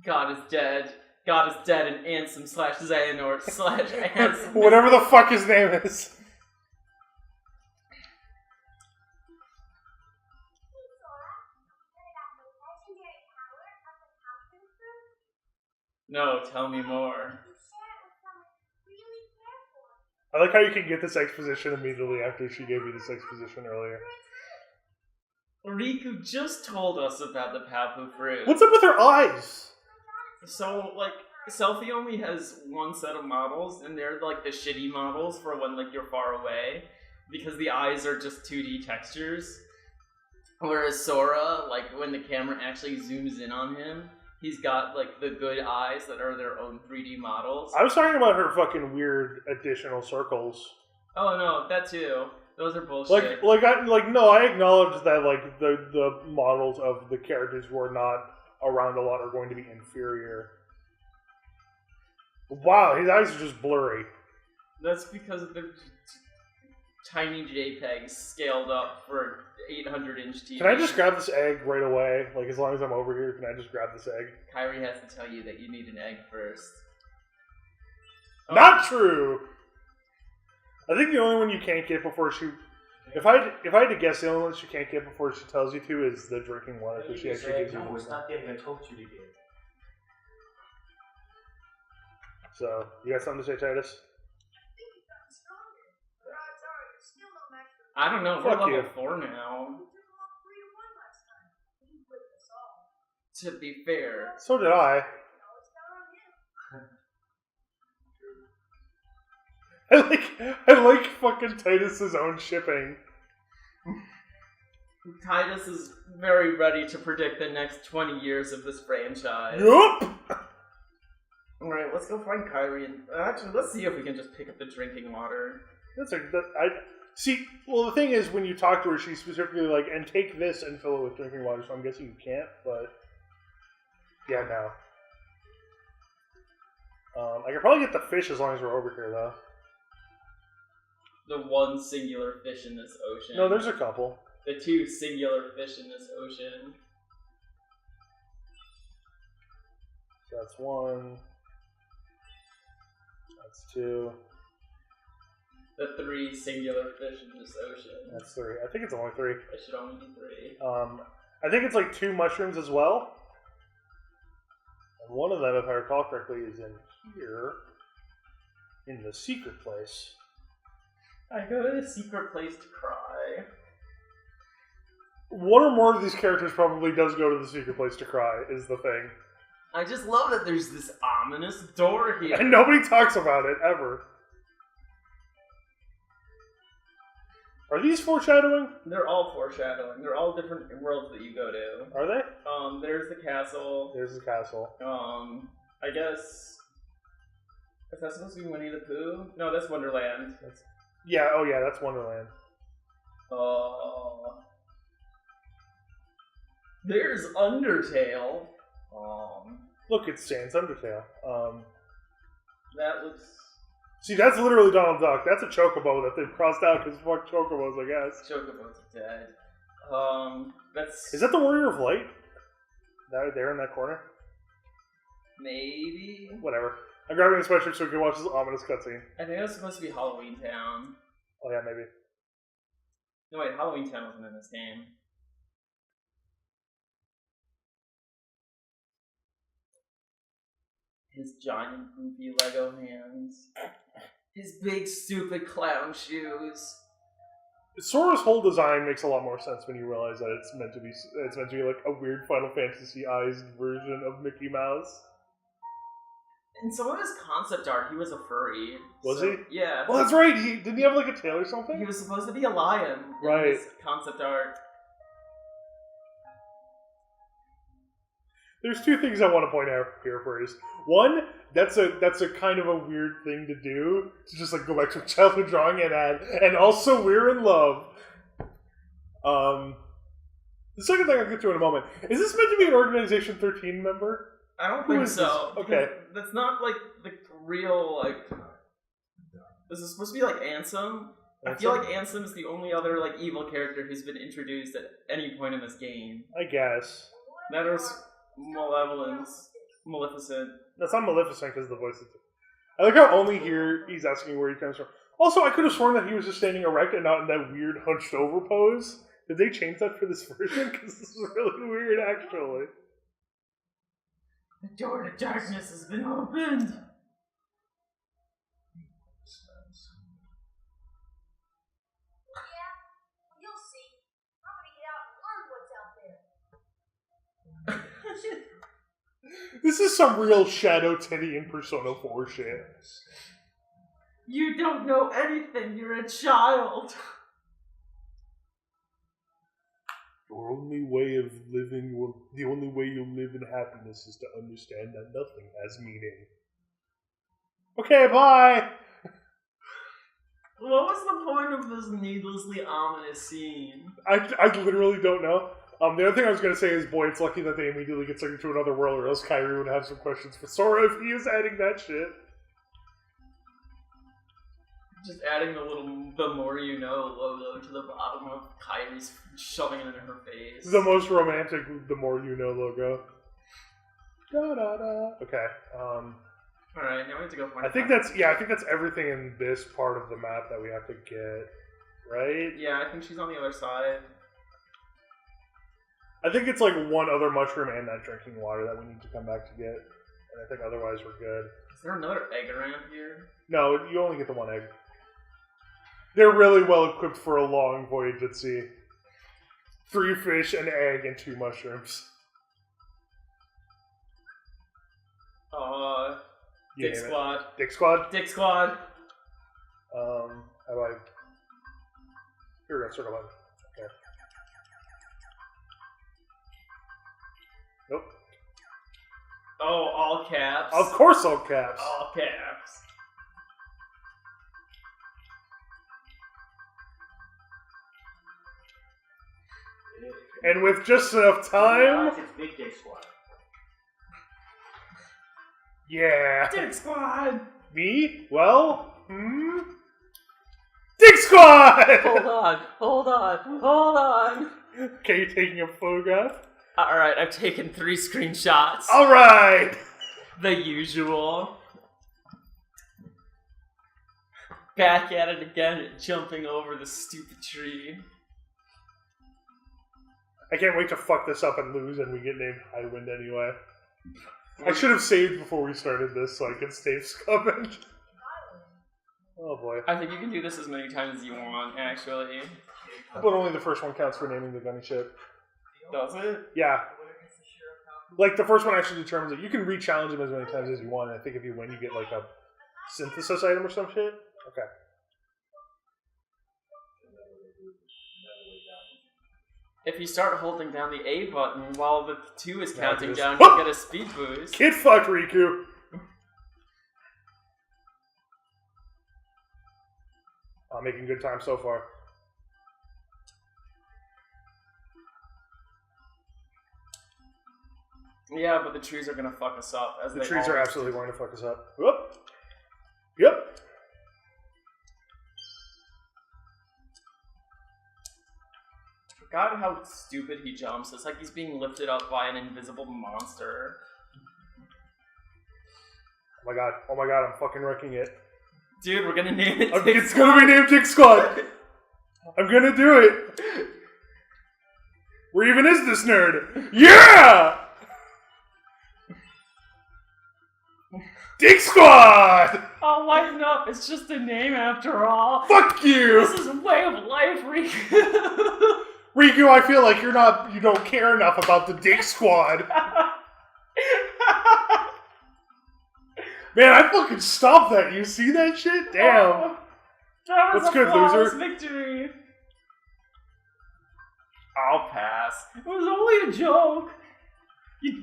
[SPEAKER 1] God is dead. God is dead and Ansem / Xehanort / Ansem.
[SPEAKER 2] Whatever the fuck his name is.
[SPEAKER 1] No, tell me more.
[SPEAKER 2] I like how you can get this exposition immediately after she gave you this exposition earlier.
[SPEAKER 1] Riku just told us about the Papu fruit.
[SPEAKER 2] What's up with her eyes?
[SPEAKER 1] So, like, Selfie only has one set of models, and they're, like, the shitty models for when, like, you're far away, because the eyes are just 2D textures. Whereas Sora, like, when the camera actually zooms in on him, he's got, like, the good eyes that are their own 3D models.
[SPEAKER 2] I was talking about her fucking weird additional circles.
[SPEAKER 1] Oh, no, that too. Those are bullshit.
[SPEAKER 2] No, I acknowledge that, like, the models of the characters who are not around a lot are going to be inferior. Wow, his eyes are just blurry.
[SPEAKER 1] That's because they're tiny JPEGs scaled up for 800-inch TV.
[SPEAKER 2] Can I just grab this egg right away? Like, as long as I'm over here, can I just grab this egg?
[SPEAKER 1] Kyrie has to tell you that you need an egg first. Oh.
[SPEAKER 2] Not true! I think the only one you can't get before she... If I had to guess, the only one she can't get before she tells you to is the drinking water, because she actually gives you...
[SPEAKER 3] No, it's not getting. I told you to get.
[SPEAKER 2] So, you got something to say, Titus?
[SPEAKER 1] I don't know, we're
[SPEAKER 2] Fuck
[SPEAKER 1] level
[SPEAKER 2] you.
[SPEAKER 1] 4 now. To be fair.
[SPEAKER 2] So did I. I like fucking Titus's own shipping.
[SPEAKER 1] Titus is very ready to predict the next 20 years of this franchise.
[SPEAKER 2] Yup!
[SPEAKER 1] Alright, let's go find Kyrie and... Actually, let's see if we can just pick up the drinking water.
[SPEAKER 2] See, well, the thing is, when you talk to her, she's specifically like, and take this and fill it with drinking water, so I'm guessing you can't, but... Yeah, no. I could probably get the fish as long as we're over here, though.
[SPEAKER 1] The one singular fish in this ocean.
[SPEAKER 2] No, there's a couple.
[SPEAKER 1] The two singular fish in this ocean.
[SPEAKER 2] That's one. That's two.
[SPEAKER 1] The three singular fish in this ocean.
[SPEAKER 2] That's three. I think it's only three.
[SPEAKER 1] It should only be three.
[SPEAKER 2] I think it's like 2 mushrooms as well. And one of them, if I recall correctly, is in here. In the secret place.
[SPEAKER 1] I go to the secret place to cry.
[SPEAKER 2] One or more of these characters probably does go to the secret place to cry, is the thing.
[SPEAKER 1] I just love that there's this ominous door here.
[SPEAKER 2] And nobody talks about it, ever. Are these foreshadowing?
[SPEAKER 1] They're all foreshadowing. They're all different worlds that you go to.
[SPEAKER 2] Are they?
[SPEAKER 1] There's the castle.
[SPEAKER 2] There's the castle.
[SPEAKER 1] I guess... Is that supposed to be Winnie the Pooh? No, that's Wonderland.
[SPEAKER 2] Yeah, oh yeah, that's Wonderland.
[SPEAKER 1] There's Undertale.
[SPEAKER 2] Look, it's Sans Undertale.
[SPEAKER 1] That looks...
[SPEAKER 2] See, that's literally Donald Duck. That's a chocobo that they've crossed out because fuck chocobos, I guess.
[SPEAKER 1] Chocobo's dead. That's
[SPEAKER 2] Is that the Warrior of Light? There in that corner?
[SPEAKER 1] maybe.
[SPEAKER 2] Whatever. I'm grabbing this sweatshirt so we can watch this ominous cutscene.
[SPEAKER 1] I think that's supposed to be Halloween Town.
[SPEAKER 2] Oh yeah, maybe.
[SPEAKER 1] No wait, Halloween Town wasn't in this game. His giant goofy Lego hands. His big stupid clown shoes.
[SPEAKER 2] Sora's whole design makes a lot more sense when you realize that it's meant to be like a weird Final Fantasy-ized version of Mickey Mouse.
[SPEAKER 1] In some of his concept art, he was a furry.
[SPEAKER 2] Was he?
[SPEAKER 1] Yeah.
[SPEAKER 2] Well, that's right. Didn't he have like a tail or something?
[SPEAKER 1] He was supposed to be a lion.
[SPEAKER 2] Right.
[SPEAKER 1] In his concept art.
[SPEAKER 2] There's two things I want to point out here first. One, that's a kind of a weird thing to do, to just like go back to childhood drawing and add, and also we're in love. The second thing I'll get to in a moment, is this meant to be an Organization 13 member?
[SPEAKER 1] I don't think so.
[SPEAKER 2] This? Okay.
[SPEAKER 1] That's not like the real, like... This is supposed to be like Ansem. I feel like Ansem is the only other like evil character who's been introduced at any point in this game.
[SPEAKER 2] I guess.
[SPEAKER 1] That is Maleficent.
[SPEAKER 2] That's not Maleficent because the voice is... I like how only here he's asking where he comes from. Also, I could have sworn that he was just standing erect and not in that weird hunched over pose. Did they change that for this version? Because this is really weird, actually.
[SPEAKER 1] The door to darkness has been opened.
[SPEAKER 2] This is some real Shadow Teddy in Persona 4 shit.
[SPEAKER 1] You don't know anything, you're a child.
[SPEAKER 2] The only way you'll live in happiness is to understand that nothing has meaning. Okay, bye!
[SPEAKER 1] What was the point of this needlessly ominous scene?
[SPEAKER 2] I literally don't know. The other thing I was going to say is, boy, it's lucky that they immediately get sucked into another world, or else Kyrie would have some questions for Sora if he was adding that shit.
[SPEAKER 1] Just adding the more you know logo to the bottom of Kyrie's shoving it in her face.
[SPEAKER 2] The most romantic, the more you know logo. Da da da. Okay.
[SPEAKER 1] Alright, now we have to go find
[SPEAKER 2] I think that's everything in this part of the map that we have to get, right?
[SPEAKER 1] Yeah, I think she's on the other side.
[SPEAKER 2] I think it's like one other mushroom and that drinking water that we need to come back to get. And I think otherwise we're good.
[SPEAKER 1] Is there another egg around here?
[SPEAKER 2] No, you only get the one egg. They're really well equipped for a long voyage at sea. 3 fish, an egg, and 2 mushrooms.
[SPEAKER 1] Dick Squad.
[SPEAKER 2] Dick Squad?
[SPEAKER 1] Dick Squad.
[SPEAKER 2] How do I... Here we go, circle button. Okay. Nope.
[SPEAKER 1] Oh, all caps.
[SPEAKER 2] Of course all caps.
[SPEAKER 1] All caps.
[SPEAKER 2] And with just enough time...
[SPEAKER 3] It's Big Dick Squad.
[SPEAKER 2] Yeah.
[SPEAKER 1] Dick Squad!
[SPEAKER 2] Me? Well, Dick Squad!
[SPEAKER 1] Hold on.
[SPEAKER 2] Okay, you taking a photograph?
[SPEAKER 1] Alright, I've taken 3 screenshots.
[SPEAKER 2] Alright!
[SPEAKER 1] The usual. Back at it again, jumping over the stupid tree.
[SPEAKER 2] I can't wait to fuck this up and lose and we get named Highwind anyway. I should have saved before we started this so I could save scavenge. Oh boy.
[SPEAKER 1] I think you can do this as many times as you want, actually.
[SPEAKER 2] But only the first one counts for naming the gunny ship.
[SPEAKER 1] Does it?
[SPEAKER 2] Yeah. Like, the first one actually determines it. You can re-challenge them as many times as you want, and I think if you win, you get, like, a synthesis item or some shit. Okay.
[SPEAKER 1] If you start holding down the A button while the 2 is counting down,
[SPEAKER 2] Whoop!
[SPEAKER 1] you get a speed boost.
[SPEAKER 2] Kid fuck, Riku! I'm making good time so far.
[SPEAKER 1] Yeah, but the trees are gonna fuck us up. As
[SPEAKER 2] The
[SPEAKER 1] they
[SPEAKER 2] trees are
[SPEAKER 1] always
[SPEAKER 2] absolutely
[SPEAKER 1] do.
[SPEAKER 2] going to fuck us up. Whoop! Yep!
[SPEAKER 1] God, how stupid he jumps. It's like he's being lifted up by an invisible monster.
[SPEAKER 2] Oh my god, I'm fucking wrecking it.
[SPEAKER 1] Dude, we're gonna name it
[SPEAKER 2] It's gonna be named Dick Squad! I'm gonna do it! Where even is this nerd? Yeah! Dick Squad!
[SPEAKER 1] Oh, lighten up. It's just a name after all.
[SPEAKER 2] Fuck you!
[SPEAKER 1] This is a way of life, Riku.
[SPEAKER 2] Riku, I feel like you don't care enough about the Dick Squad. Man, I fucking stopped that. You see that shit? Damn.
[SPEAKER 1] That was
[SPEAKER 2] What's
[SPEAKER 1] a
[SPEAKER 2] good,
[SPEAKER 1] flawless
[SPEAKER 2] loser?
[SPEAKER 1] victory. I'll pass. It was only a joke.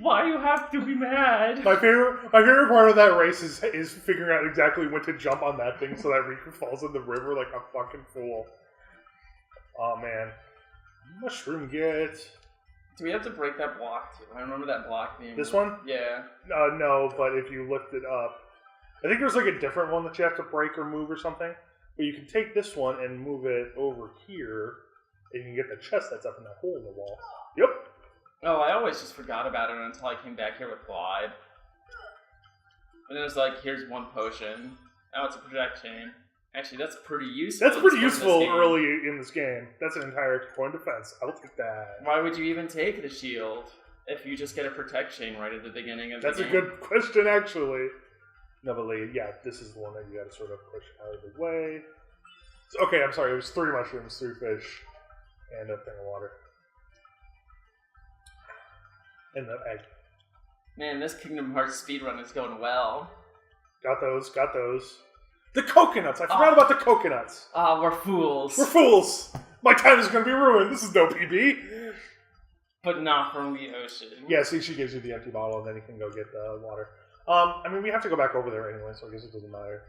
[SPEAKER 1] Why do you have to be mad?
[SPEAKER 2] My favorite part of that race is figuring out exactly when to jump on that thing so that Riku falls in the river like a fucking fool. Oh man. Mushroom get.
[SPEAKER 1] Do we have to break that block too? I remember that block being...
[SPEAKER 2] This one?
[SPEAKER 1] Yeah.
[SPEAKER 2] No, but if you lift it up. I think there's like a different one that you have to break or move or something. But you can take this one and move it over here, and you can get the chest that's up in that hole in the wall. Yep.
[SPEAKER 1] Oh, I always just forgot about it until I came back here with Clyde. And it was like, here's one potion. Now it's a project chain. Actually, that's pretty useful.
[SPEAKER 2] That's pretty useful early in this game. That's an entire point of defense. I'll take that.
[SPEAKER 1] Why would you even take the shield if you just get a protect chain right at the beginning of the game?
[SPEAKER 2] That's a good question, actually. No, but yeah, this is the one that you gotta sort of push out of the way. So, okay, I'm sorry. It was 3 mushrooms, 3 fish, and a thing of water. And the egg.
[SPEAKER 1] Man, this Kingdom Hearts speedrun is going well.
[SPEAKER 2] Got those. The coconuts! I forgot about the coconuts!
[SPEAKER 1] We're fools.
[SPEAKER 2] We're fools! My time is gonna be ruined. This is no PB.
[SPEAKER 1] But not from the ocean.
[SPEAKER 2] Yeah, see, she gives you the empty bottle, and then you can go get the water. I mean, we have to go back over there anyway, so I guess it doesn't matter.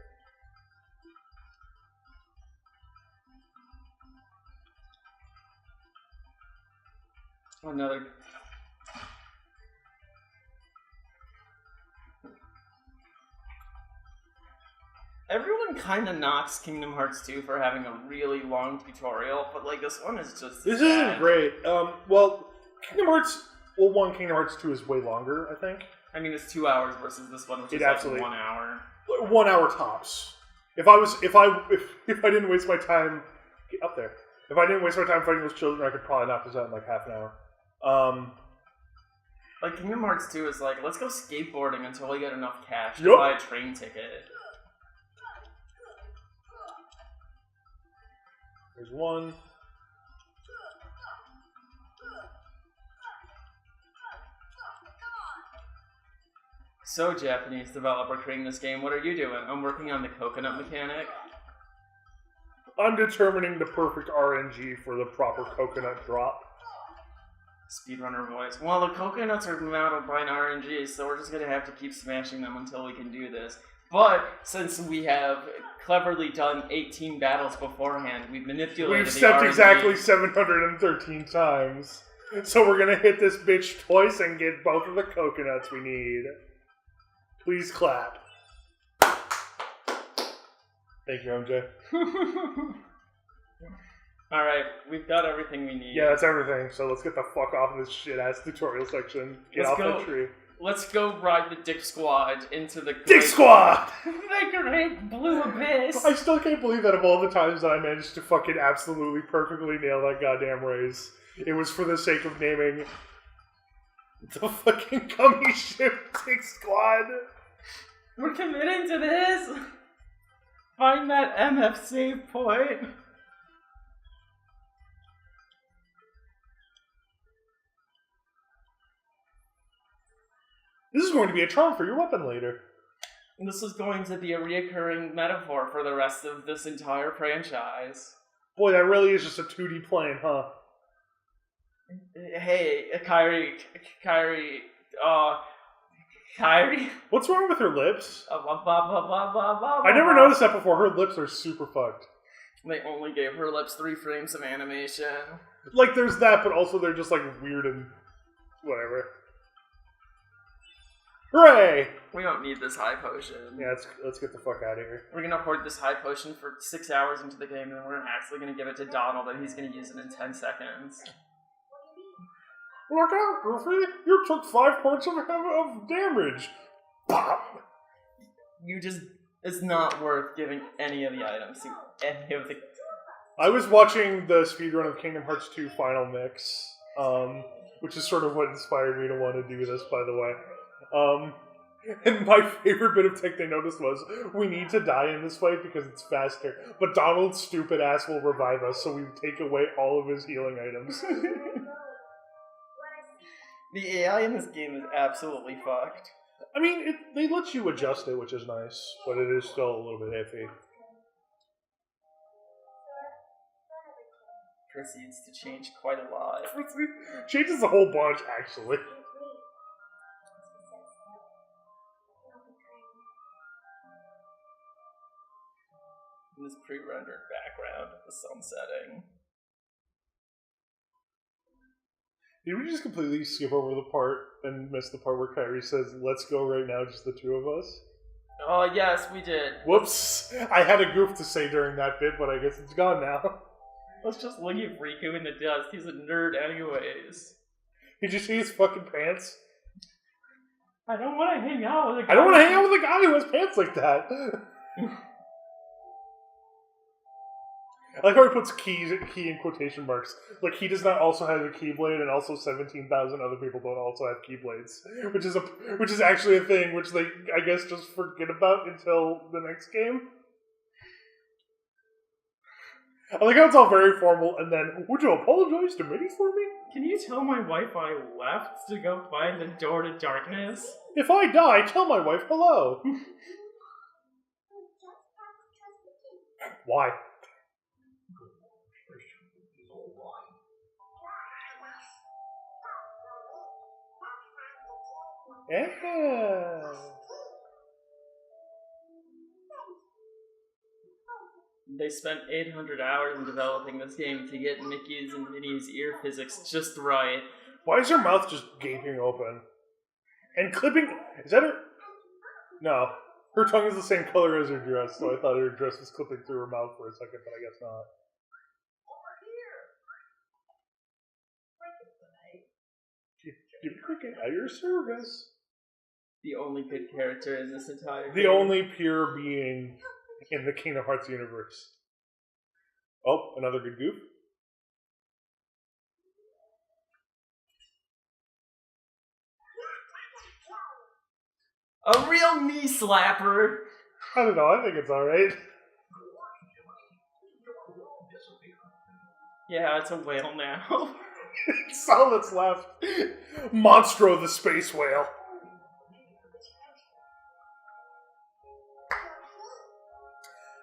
[SPEAKER 1] Another... Everyone kind of knocks Kingdom Hearts 2 for having a really long tutorial, but like this one is just...
[SPEAKER 2] This isn't great. Well, Kingdom Hearts 2 is way longer, I think.
[SPEAKER 1] I mean, it's 2 hours versus this one, which is
[SPEAKER 2] absolutely.
[SPEAKER 1] like 1 hour.
[SPEAKER 2] 1 hour tops. If I didn't waste my time... Get up there. If I didn't waste my time fighting those children, I could probably knock this out in like half an hour.
[SPEAKER 1] Like, Kingdom Hearts 2 is like, let's go skateboarding until we get enough cash to
[SPEAKER 2] Yup.
[SPEAKER 1] buy a train ticket.
[SPEAKER 2] There's one.
[SPEAKER 1] So, Japanese developer creating this game, what are you doing? I'm working on the coconut mechanic.
[SPEAKER 2] I'm determining the perfect RNG for the proper coconut drop.
[SPEAKER 1] Speedrunner voice. Well, the coconuts are mounted by an RNG, so we're just gonna have to keep smashing them until we can do this. But, since we have cleverly done 18 battles beforehand, we've manipulated
[SPEAKER 2] We've stepped
[SPEAKER 1] the RNG.
[SPEAKER 2] exactly 713 times. So we're gonna hit this bitch twice and get both of the coconuts we need. Please clap. Thank you, MJ.
[SPEAKER 1] Alright, we've got everything we need.
[SPEAKER 2] Yeah, that's everything. So let's get the fuck off of this shit-ass tutorial section. Get off that tree.
[SPEAKER 1] Let's go ride the Dick Squad into the...
[SPEAKER 2] Dick Squad!
[SPEAKER 1] The great blue abyss!
[SPEAKER 2] I still can't believe that of all the times that I managed to fucking absolutely perfectly nail that goddamn race, it was for the sake of naming the fucking gummy ship Dick Squad.
[SPEAKER 1] We're committing to this! Find that MF save point.
[SPEAKER 2] This is going to be a charm for your weapon later.
[SPEAKER 1] This is going to be a reoccurring metaphor for the rest of this entire franchise.
[SPEAKER 2] Boy, that really is just a 2D plane, huh?
[SPEAKER 1] Hey, Kyrie.
[SPEAKER 2] What's wrong with her lips? I
[SPEAKER 1] I
[SPEAKER 2] never noticed that before. Her lips are super fucked.
[SPEAKER 1] They only gave her lips 3 frames of animation.
[SPEAKER 2] Like, there's that, but also they're just, like, weird and whatever. Hooray!
[SPEAKER 1] We don't need this high potion.
[SPEAKER 2] Yeah, let's get the fuck out of here.
[SPEAKER 1] We're gonna hoard this high potion for 6 hours into the game, and then we're actually gonna give it to Donald, and he's gonna use it in 10 seconds.
[SPEAKER 2] Look out, Goofy! You took 5 points of damage! Pop!
[SPEAKER 1] It's not worth giving any of the items to any of the...
[SPEAKER 2] I was watching the speedrun of Kingdom Hearts 2 Final Mix, which is sort of what inspired me to want to do this, by the way. And my favorite bit of tech they noticed was, we need to die in this fight because it's faster, but Donald's stupid ass will revive us, so we take away all of his healing items.
[SPEAKER 1] The AI in this game is absolutely fucked.
[SPEAKER 2] I mean, they let you adjust it, which is nice, but it is still a little bit iffy.
[SPEAKER 1] Proceeds to change quite a lot.
[SPEAKER 2] Changes a whole bunch, actually.
[SPEAKER 1] In this pre-rendered background of the sun setting.
[SPEAKER 2] Did we just completely skip over the part and miss the part where Kairi says, "Let's go right now, just the 2 of us"?
[SPEAKER 1] Oh, yes, we did.
[SPEAKER 2] Whoops! I had a goof to say during that bit, but I guess it's gone now.
[SPEAKER 1] Let's just look at Riku in the dust. He's a nerd anyways.
[SPEAKER 2] Did you see his fucking pants?
[SPEAKER 1] I don't want to hang out with a guy.
[SPEAKER 2] I don't want to hang out with a guy who has pants like that. I like how he puts key in quotation marks. Like, he does not also have a keyblade, and also 17,000 other people don't also have keyblades. Which is actually a thing, which they, I guess, just forget about until the next game. I like how it's all very formal, and then, would you apologize to Minnie for me?
[SPEAKER 1] Can you tell my wife I left to go find the door to darkness?
[SPEAKER 2] If I die, tell my wife hello. Why? Yeah.
[SPEAKER 1] They spent 800 hours in developing this game to get Mickey's and Minnie's ear physics just right.
[SPEAKER 2] Why is her mouth just gaping open? And clipping... Is that her... No. Her tongue is the same color as her dress, so I thought her dress was clipping through her mouth for a second, but I guess not. Give Cricket at your service.
[SPEAKER 1] The only good character in this entire game.
[SPEAKER 2] The only pure being in the Kingdom Hearts universe. Oh, another good goof.
[SPEAKER 1] A real knee slapper!
[SPEAKER 2] I don't know, I think it's alright.
[SPEAKER 1] Yeah, it's a whale now.
[SPEAKER 2] It's all that's left. Monstro the space whale.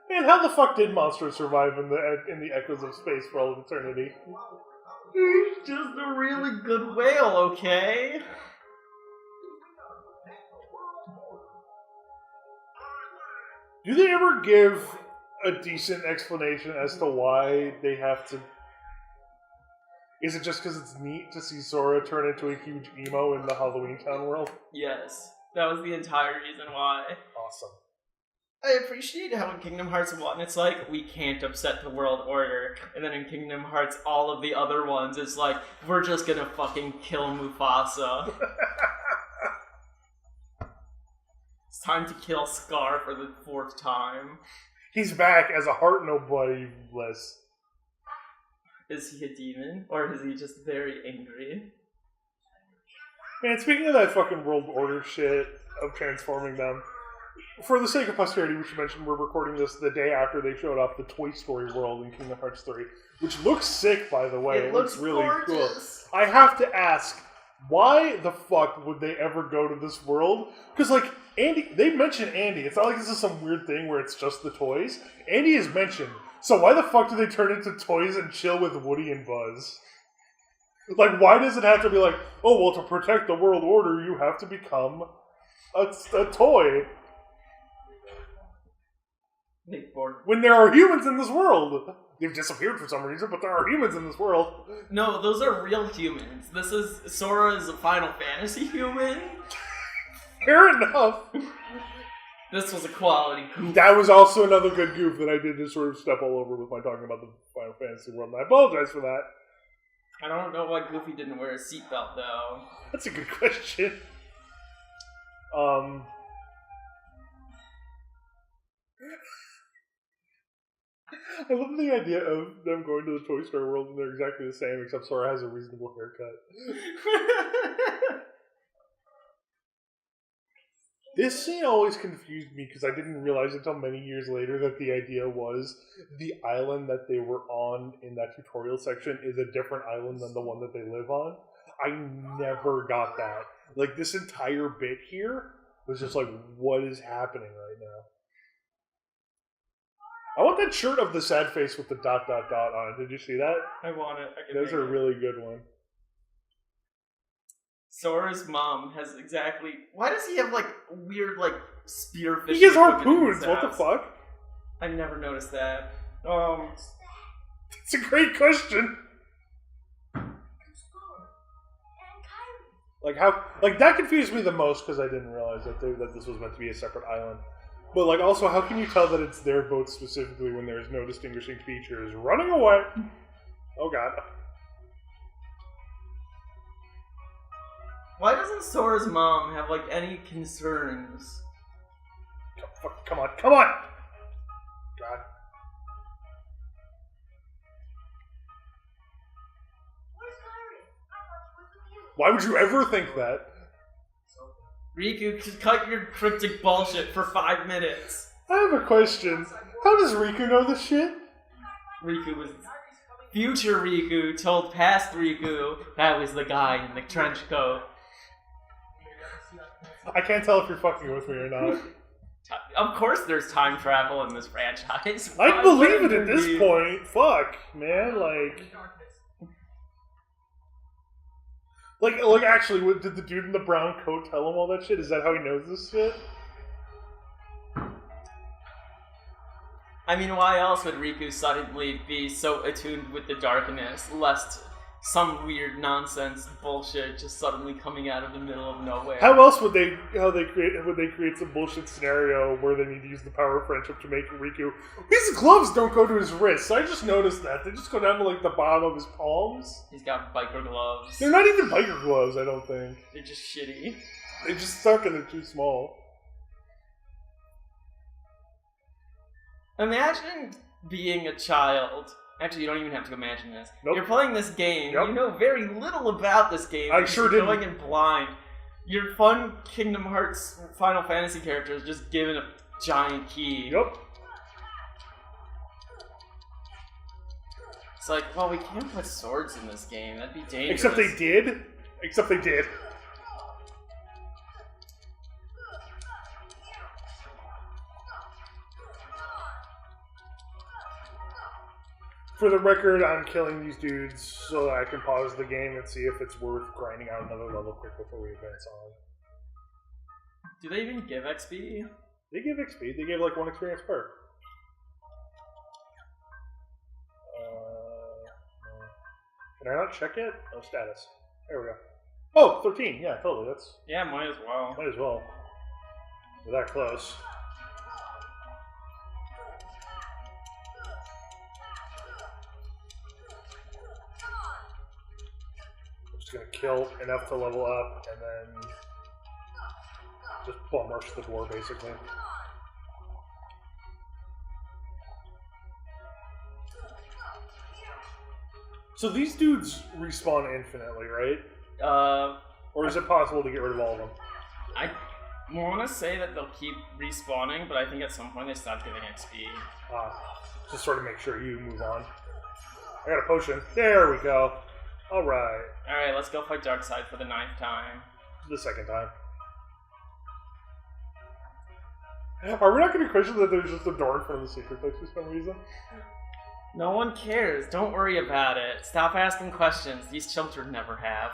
[SPEAKER 2] Man, how the fuck did Monstro survive in the echoes of space for all of eternity?
[SPEAKER 1] He's just a really good whale, okay?
[SPEAKER 2] Do they ever give a decent explanation as to why they have to... Is it just because it's neat to see Sora turn into a huge emo in the Halloween Town world?
[SPEAKER 1] Yes, that was the entire reason why.
[SPEAKER 2] Awesome.
[SPEAKER 1] I appreciate how in Kingdom Hearts 1 it's like, we can't upset the world order, and then in Kingdom Hearts all of the other ones it's like, we're just gonna fucking kill Mufasa. It's time to kill Scar for the 4th time.
[SPEAKER 2] He's back as a heart nobody less.
[SPEAKER 1] Is he a demon? Or is he just very angry?
[SPEAKER 2] Man, speaking of that fucking world order shit of transforming them, for the sake of posterity, we should mention we're recording this the day after they showed off the Toy Story world in Kingdom Hearts 3, which looks sick, by the way.
[SPEAKER 1] It looks
[SPEAKER 2] really
[SPEAKER 1] gorgeous.
[SPEAKER 2] Cool. I have to ask, why the fuck would they ever go to this world? Because, like, Andy, they mentioned Andy. It's not like this is some weird thing where it's just the toys. Andy is mentioned. So why the fuck do they turn into toys and chill with Woody and Buzz? Like, why does it have to be like, oh, well, to protect the world order, you have to become a toy? When there are humans in this world. They've disappeared for some reason, but there are humans in this world.
[SPEAKER 1] No, those are real humans. This is Sora's Final Fantasy human.
[SPEAKER 2] Fair enough.
[SPEAKER 1] This was a quality goof.
[SPEAKER 2] That was also another good goof that I did to sort of step all over with my talking about the Final Fantasy world, and I apologize for that.
[SPEAKER 1] I don't know why Goofy didn't wear a seatbelt, though.
[SPEAKER 2] That's a good question. I love the idea of them going to the Toy Story world and they're exactly the same, except Sora has a reasonable haircut. This scene always confused me because I didn't realize until many years later that the idea was the island that they were on in that tutorial section is a different island than the one that they live on. I never got that. Like, this entire bit here was just like, what is happening right now? I want that shirt of the sad face with the ... on it. Did you see that?
[SPEAKER 1] I want it.
[SPEAKER 2] Those are a really good one.
[SPEAKER 1] Sora's mom has exactly... Why does he have, like, weird, like, spearfish...
[SPEAKER 2] He has harpoons! What the fuck?
[SPEAKER 1] I've never noticed that.
[SPEAKER 2] It's a great question! Like, how... Like, that confused me the most because I didn't realize that this was meant to be a separate island. But, like, also, how can you tell that it's their boat specifically when there's no distinguishing features? Running away! Oh, God.
[SPEAKER 1] Why doesn't Sora's mom have, like, any concerns?
[SPEAKER 2] Come on, come on! God. Why would you ever think that?
[SPEAKER 1] Riku, cut your cryptic bullshit for 5 minutes.
[SPEAKER 2] I have a question. How does Riku know this shit?
[SPEAKER 1] Riku was... Future Riku told past Riku that was the guy in the trench coat.
[SPEAKER 2] I can't tell if you're fucking with me or not.
[SPEAKER 1] Of course there's time travel in this franchise.
[SPEAKER 2] I believe it at this point. Fuck, man, Like, actually, did the dude in the brown coat tell him all that shit? Is that how he knows this shit?
[SPEAKER 1] I mean, why else would Riku suddenly be so attuned with the darkness, lest some weird nonsense bullshit just suddenly coming out of the middle of nowhere?
[SPEAKER 2] How else would they create some bullshit scenario where they need to use the power of friendship to make Riku... His gloves don't go to his wrists. I just noticed that. They just go down to, like, the bottom of his palms.
[SPEAKER 1] He's got biker gloves.
[SPEAKER 2] They're not even biker gloves, I don't think.
[SPEAKER 1] They're just shitty.
[SPEAKER 2] They just suck and they're too small.
[SPEAKER 1] Imagine being a child. Actually, you don't even have to imagine this.
[SPEAKER 2] Nope.
[SPEAKER 1] You're playing this game.
[SPEAKER 2] Yep.
[SPEAKER 1] You know very little about this game.
[SPEAKER 2] I sure
[SPEAKER 1] You're
[SPEAKER 2] didn't.
[SPEAKER 1] going in blind. Your fun Kingdom Hearts Final Fantasy character is just given a giant key.
[SPEAKER 2] Yep.
[SPEAKER 1] It's like, well, we can't put swords in this game. That'd be dangerous.
[SPEAKER 2] Except they did. For the record, I'm killing these dudes so that I can pause the game and see if it's worth grinding out another level quick before we advance on.
[SPEAKER 1] Do they even give XP?
[SPEAKER 2] They give XP. They give like 1 experience per. Can I not check it? Oh, status. There we go. Oh, 13. Yeah, totally. That's...
[SPEAKER 1] Yeah, might as well.
[SPEAKER 2] Might as well. We're that close. Gonna kill enough to level up, and then just bum rush the door, basically. So these dudes respawn infinitely, right? Or is it possible to get rid of all of them?
[SPEAKER 1] I want to say that they'll keep respawning, but I think at some point they stop giving XP.
[SPEAKER 2] Just sort of make sure you move on. I got a potion. There we go. Alright.
[SPEAKER 1] Alright, let's go fight Darkseid for the 9th time.
[SPEAKER 2] The 2nd time. Are we not going to question that there's just a door in front of the secret place for some reason?
[SPEAKER 1] No one cares. Don't worry about it. Stop asking questions. These children never have.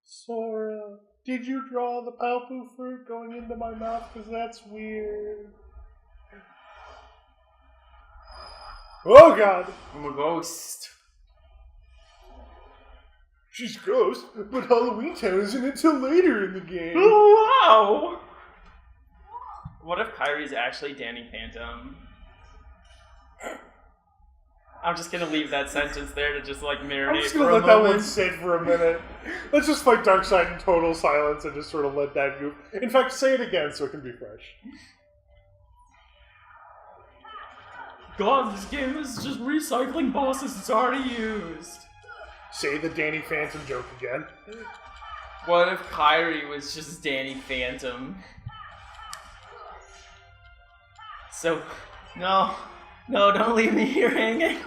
[SPEAKER 2] Sora, did you draw the Palpu fruit going into my mouth? Because that's weird. Oh god!
[SPEAKER 1] I'm a ghost.
[SPEAKER 2] She's ghost, but Halloween Town isn't until later in the game.
[SPEAKER 1] Oh, wow! What if Kyrie's actually Danny Phantom? I'm just gonna leave that sentence there to just like marinate
[SPEAKER 2] I'm just
[SPEAKER 1] for
[SPEAKER 2] gonna
[SPEAKER 1] a
[SPEAKER 2] let that one
[SPEAKER 1] moment.
[SPEAKER 2] sit for a minute. Let's just fight Darkseid in total silence and just sort of let that goof. In fact, say it again so it can be fresh.
[SPEAKER 1] God, this game is just recycling bosses it's already used.
[SPEAKER 2] Say the Danny Phantom joke again.
[SPEAKER 1] What if Kyrie was just Danny Phantom? So, no, don't leave me here hanging.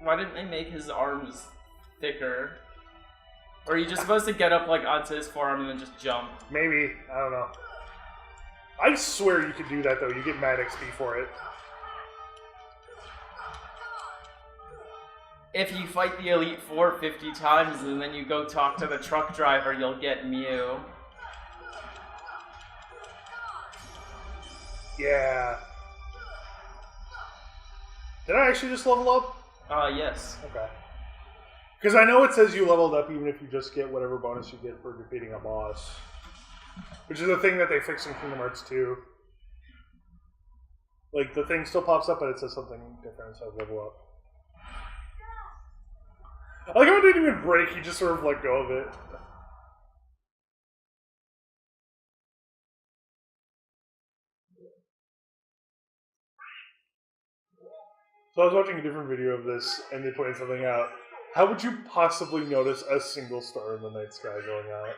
[SPEAKER 1] Why didn't they make his arms thicker? Or are you just supposed to get up like onto his forearm and then just jump?
[SPEAKER 2] Maybe. I don't know. I swear you could do that, though. You get mad XP for it.
[SPEAKER 1] If you fight the Elite Four 50 times and then you go talk to the truck driver, you'll get Mew.
[SPEAKER 2] Yeah. Did I actually just level up?
[SPEAKER 1] Yes.
[SPEAKER 2] Okay. Because I know it says you leveled up even if you just get whatever bonus you get for defeating a boss. Which is a thing that they fixed in Kingdom Hearts 2. Like, the thing still pops up, but it says something different. It says level up. I like how it didn't even break, he just sort of let go of it. So I was watching a different video of this, and they pointed something out. How would you possibly notice a single star in the night sky going out?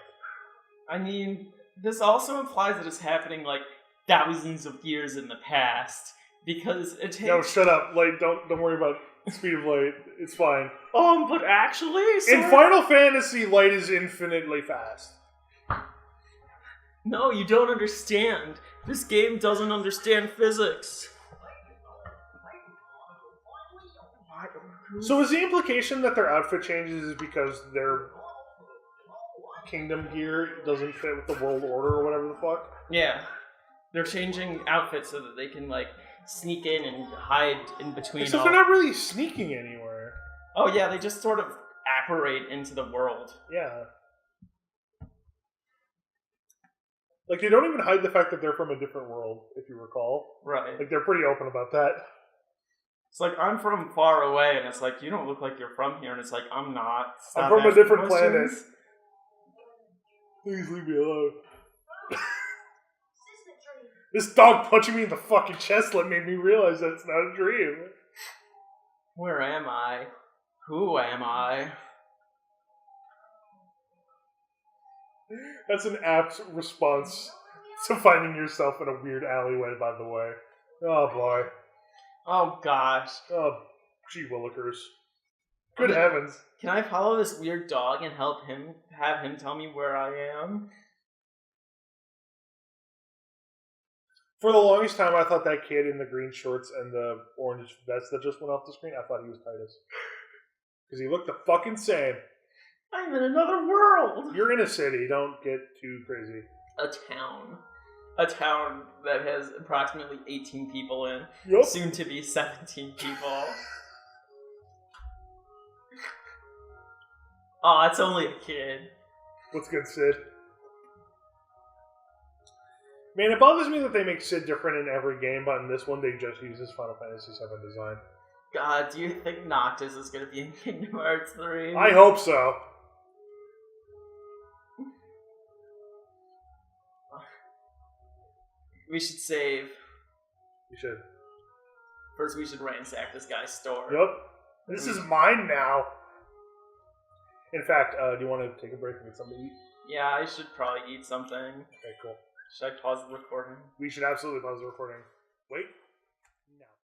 [SPEAKER 1] I mean, this also implies that it's happening like thousands of years in the past. Because it takes...
[SPEAKER 2] No, shut up. Light, don't worry about speed of light. It's fine.
[SPEAKER 1] But actually... Sir...
[SPEAKER 2] In Final Fantasy, light is infinitely fast.
[SPEAKER 1] No, you don't understand. This game doesn't understand physics.
[SPEAKER 2] So is the implication that their outfit changes is because their kingdom gear doesn't fit with the world order or whatever the fuck?
[SPEAKER 1] Yeah. They're changing outfits so that they can, like, sneak in and hide in between.
[SPEAKER 2] Except they're not really sneaking anywhere.
[SPEAKER 1] Oh yeah, they just sort of apparate into the world.
[SPEAKER 2] Yeah. Like, they don't even hide the fact that they're from a different world, if you recall.
[SPEAKER 1] Right.
[SPEAKER 2] Like, they're pretty open about that.
[SPEAKER 1] It's like, I'm from far away, and it's like, you don't look like you're from here, and it's like, I'm not. Stop
[SPEAKER 2] I'm from a
[SPEAKER 1] asking
[SPEAKER 2] different planet.
[SPEAKER 1] questions.
[SPEAKER 2] Please leave me alone. This dog punching me in the fucking chest made me realize that it's not a dream.
[SPEAKER 1] Where am I? Who am I?
[SPEAKER 2] That's an apt response to finding yourself in a weird alleyway, by the way. Oh boy.
[SPEAKER 1] Oh gosh.
[SPEAKER 2] Oh, gee willikers. Good heavens.
[SPEAKER 1] Can I follow this weird dog and have him tell me where I am?
[SPEAKER 2] For the longest time, I thought that kid in the green shorts and the orange vest that just went off the screen, I thought he was Titus. Because he looked the fucking same.
[SPEAKER 1] I'm in another world!
[SPEAKER 2] You're in a city, don't get too crazy.
[SPEAKER 1] A town. A town that has approximately 18 people in.
[SPEAKER 2] Yep.
[SPEAKER 1] Soon to be 17 people. Aw, it's only a kid.
[SPEAKER 2] What's good, Sid? Man, it bothers me that they make Sid different in every game, but in this one they just use his Final Fantasy VII design.
[SPEAKER 1] God, do you think Noctis is going to be in Kingdom Hearts 3?
[SPEAKER 2] I hope so.
[SPEAKER 1] We should save.
[SPEAKER 2] You should.
[SPEAKER 1] First, we should ransack this guy's store.
[SPEAKER 2] Yep. This is mine now. In fact, do you want to take a break and get something to eat?
[SPEAKER 1] Yeah, I should probably eat something.
[SPEAKER 2] Okay, cool.
[SPEAKER 1] Should I pause the recording?
[SPEAKER 2] We should absolutely pause the recording. Wait.